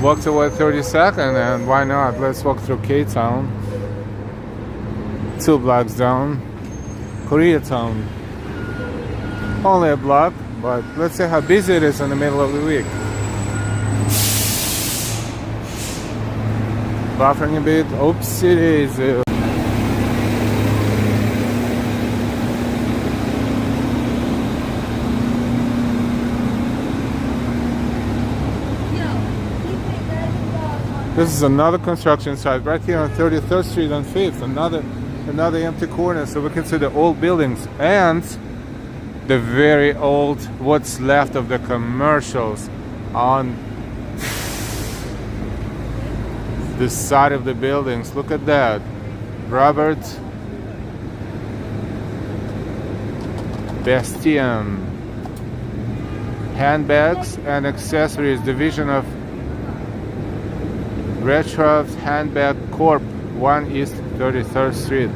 walk toward 32nd, and why not? Let's walk through K-Town. 2 blocks down. Koreatown. Only a block, but let's see how busy it is in the middle of the week. Buffering a bit. Oops, it is. This is another construction site right here on 33rd Street and 5th. Another empty corner, so we can see the old buildings and the very old, what's left of the commercials on the side of the buildings. Look at that. Robert Bastian. Handbags and Accessories Division of Retroft Handbag Corp, 1 East 33rd Street.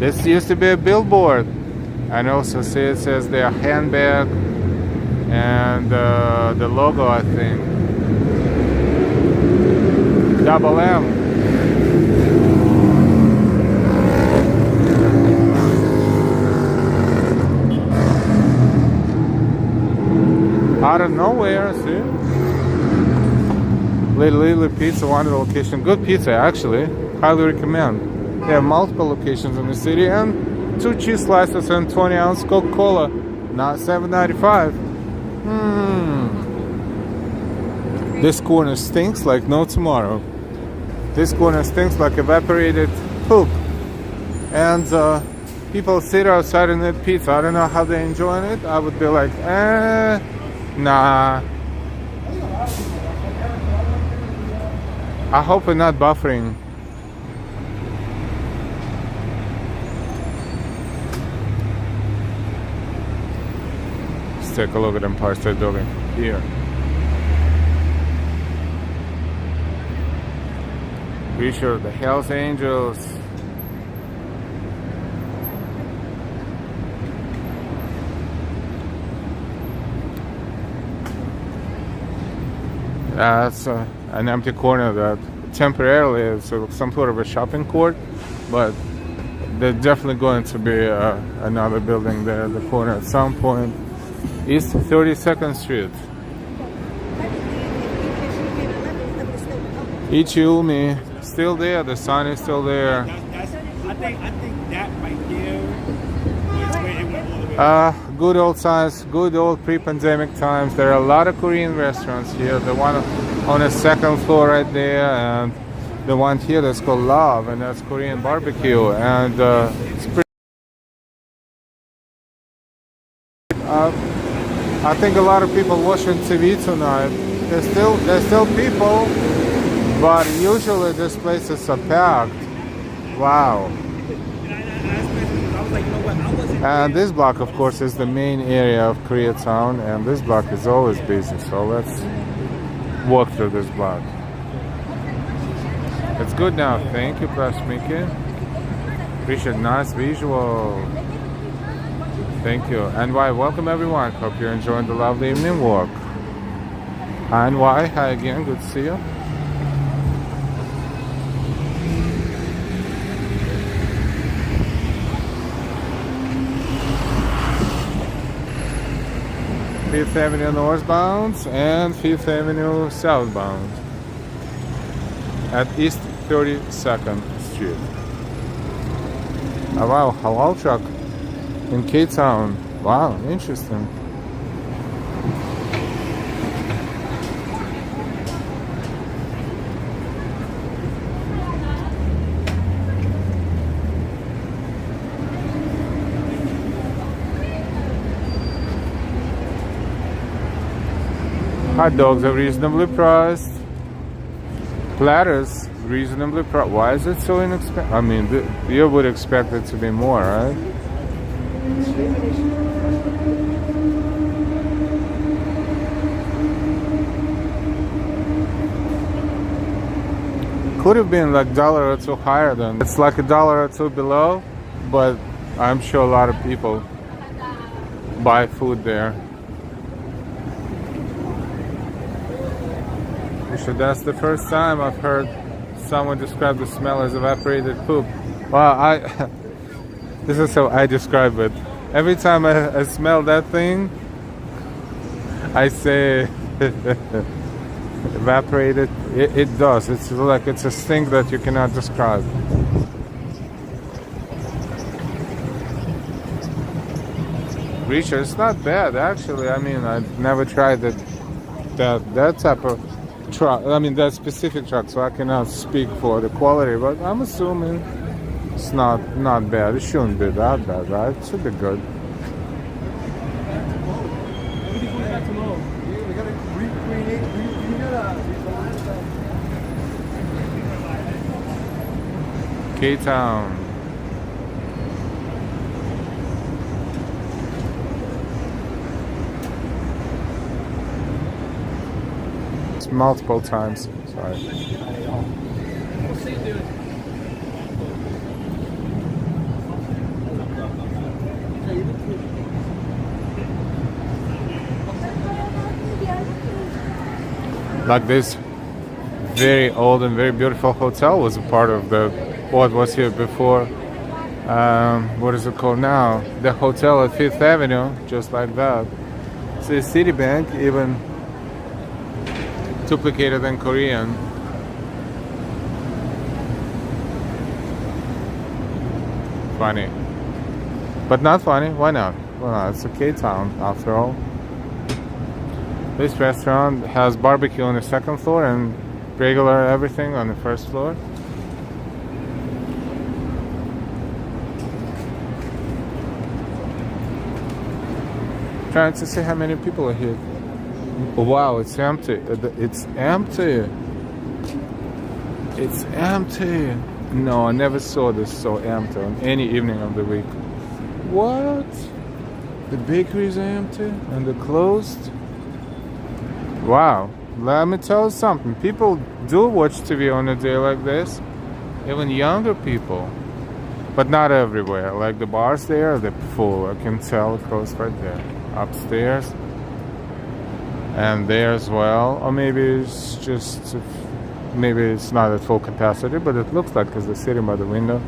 This used to be a billboard, and also see it says their handbag and the logo, I think. Double M. Out of nowhere, see? Little Lily Pizza, one location. Good pizza, actually. Highly recommend. They have multiple locations in the city, and 2 cheese slices and 20-ounce Coca-Cola. Not $7.95. This corner stinks like no tomorrow. This corner stinks like evaporated poop. And people sit outside and eat pizza. I don't know how they're enjoying it. I would be like, nah. I hope we're not buffering. Let's take a look at Empire State Building here. Be sure the Hells Angels. That's an empty corner that temporarily is some sort of a shopping court, but there's definitely going to be another building there at the corner at some point. East 32nd Street. Ichiumi, still there, the sign is still there. I think that right there is where it went all the way. Good old signs, good old pre-pandemic times. There are a lot of Korean restaurants here. The one on the second floor right there, and the one here that's called Love, and that's Korean barbecue. And it's pretty. I think a lot of people watching TV tonight. There's still people, but usually this place is packed. Wow. And this block, of course, is the main area of Koreatown, and this block is always busy. So let's walk through this block. It's good now. Thank you, Plush Mickey. Appreciate nice visual. Thank you. NY, welcome everyone. Hope you're enjoying the lovely evening walk. Hi NY, hi again. Good to see you. Fifth Avenue northbound and Fifth Avenue southbound at East 32nd Street. Oh wow, halal truck in K-Town. Wow, interesting. Hot dogs are reasonably priced. Platters reasonably priced. Why is it so inexpensive? I mean, you would expect it to be more, right? Could have been like $1 or $2 higher than. It's like $1 or $2 below, but I'm sure a lot of people buy food there. So that's the first time I've heard someone describe the smell as evaporated poop. Well, this is how I describe it. Every time I smell that thing, I say evaporated. It does. It's like it's a stink that you cannot describe. Reacher, it's not bad actually. I mean, I've never tried that type of truck. I mean that specific truck, so I cannot speak for the quality, but I'm assuming it's not bad. It shouldn't be that bad, right? It should be good. K-Town. times, multiple times. Sorry. Like this very old and very beautiful hotel was a part of the what was here before. What is it called now? The hotel at Fifth Avenue, just like that. See, Citibank even duplicated in Korean. Funny, but not funny. Why not? Why not? It's a K-town after all. This restaurant has barbecue on the second floor and regular everything on the first floor. Trying to see how many people are here. Wow, it's empty. It's empty. It's empty. No, I never saw this so empty on any evening of the week. What? The bakeries are empty and they're closed? Wow. Let me tell you something. People do watch TV on a day like this. Even younger people. But not everywhere. Like the bars there, they're full. I can tell it goes right there. Upstairs. And there as well. Or maybe it's just... Maybe it's not at full capacity, but it looks like because they're sitting by the window.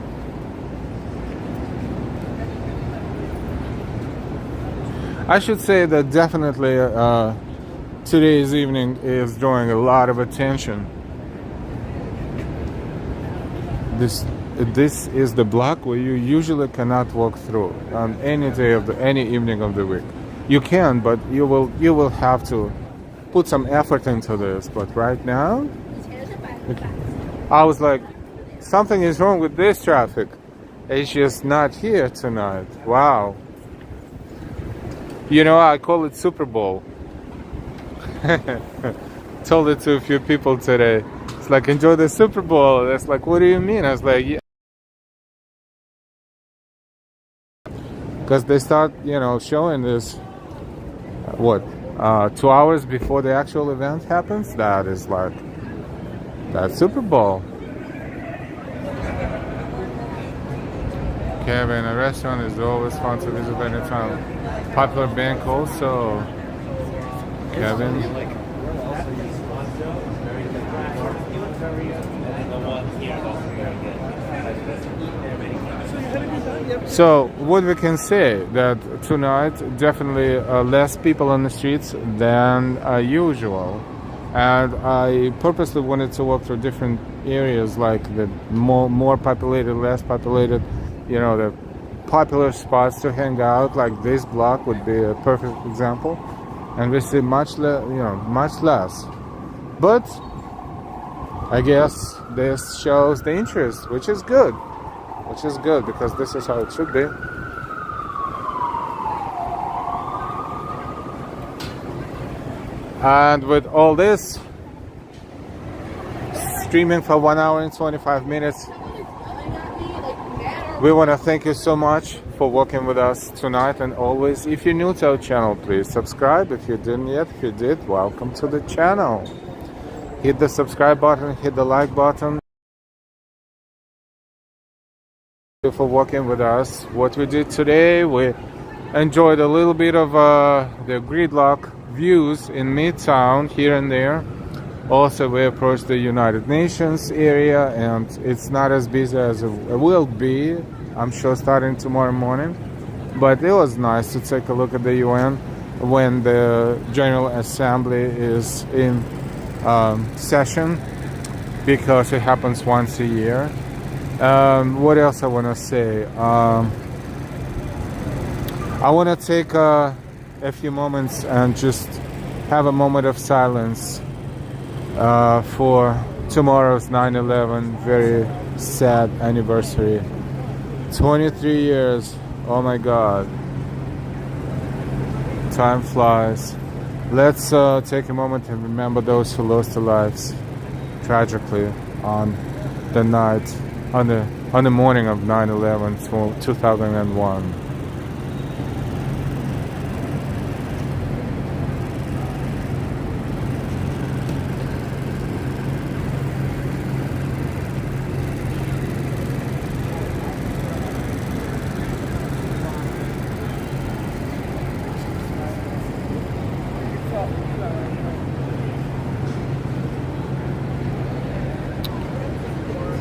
I should say that definitely today's evening is drawing a lot of attention. This is the block where you usually cannot walk through on any day of any evening of the week. You can, but you will have to put some effort into this. But right now, I was like, something is wrong with this traffic. It's just not here tonight. Wow. You know, I call it Super Bowl. Told it to a few people today. It's like, enjoy the Super Bowl. It's like, what do you mean? I was like, yeah. Because they start, you know, showing this, 2 hours before the actual event happens? That is like, that's Super Bowl. Kevin, a restaurant is always fun to visit anytime. Popular bank also. Kevin. So what we can say that tonight definitely less people on the streets than usual. And I purposely wanted to walk through different areas, like the more populated, less populated, you know, the popular spots to hang out. Like this block would be a perfect example, and we see much less. But I guess this shows the interest, which is good. Because this is how it should be. And with all this streaming for 1 hour and 25 minutes, we want to thank you so much for working with us tonight and always. If you're new to our channel, please subscribe. If you didn't yet, if you did, welcome to the channel. Hit the subscribe button, hit the like button. Thank you for working with us. What we did today, we enjoyed a little bit of the Gridlock views in Midtown here and there. Also, we approached the United Nations area, and it's not as busy as it will be, I'm sure, starting tomorrow morning. But it was nice to take a look at the UN when the General Assembly is in session, because it happens once a year. What else I want to say? I want to take a few moments and just have a moment of silence for tomorrow's 9/11 very sad anniversary. 23 years. Oh my God. Time flies. Let's take a moment and remember those who lost their lives tragically on the night, on the morning of 9/11, 2001.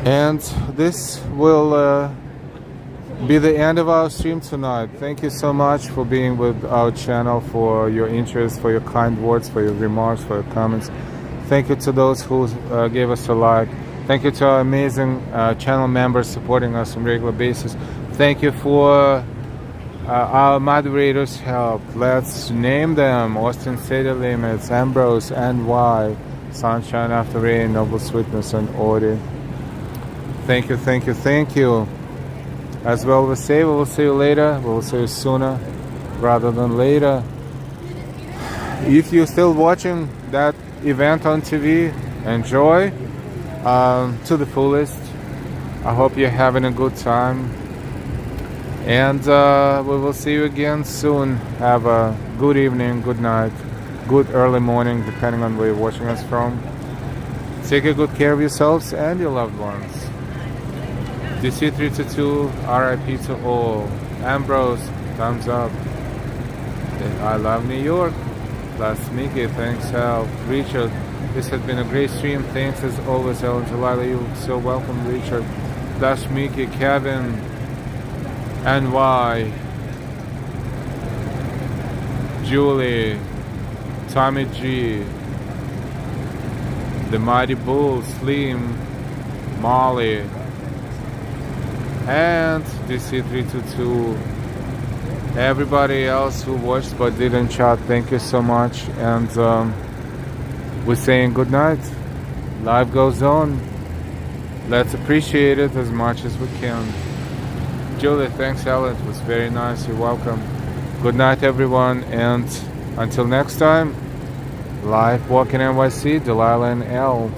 And this will be the end of our stream tonight. Thank you so much for being with our channel, for your interest, for your kind words, for your remarks, for your comments. Thank you to those who gave us a like. Thank you to our amazing channel members supporting us on a regular basis. Thank you for our moderators' help. Let's name them: Austin City Limits, Ambrose, NY, Sunshine After Rain, Noble Sweetness, and Audi. Thank you, thank you, thank you. As well, we will see you later. We will see you sooner rather than later. If you're still watching that event on TV, enjoy to the fullest. I hope you're having a good time. And we will see you again soon. Have a good evening, good night, good early morning, depending on where you're watching us from. Take a good care of yourselves and your loved ones. DC322, RIP to all. Ambrose, thumbs up. I love New York. That's Mickey, thanks Hal. Richard, this has been a great stream. Thanks as always, Ellen Delilah. You're so welcome, Richard. Dash Mickey, Kevin, NY, Julie, Tommy G, The Mighty Bull, Slim, Molly, and DC322. Everybody else who watched but didn't chat, thank you so much. And we're saying good night. Life goes on. Let's appreciate it as much as we can. Julie, thanks Ellen, it was very nice, you're welcome. Good night everyone, and until next time, Life Walking NYC, Delilah and Elle.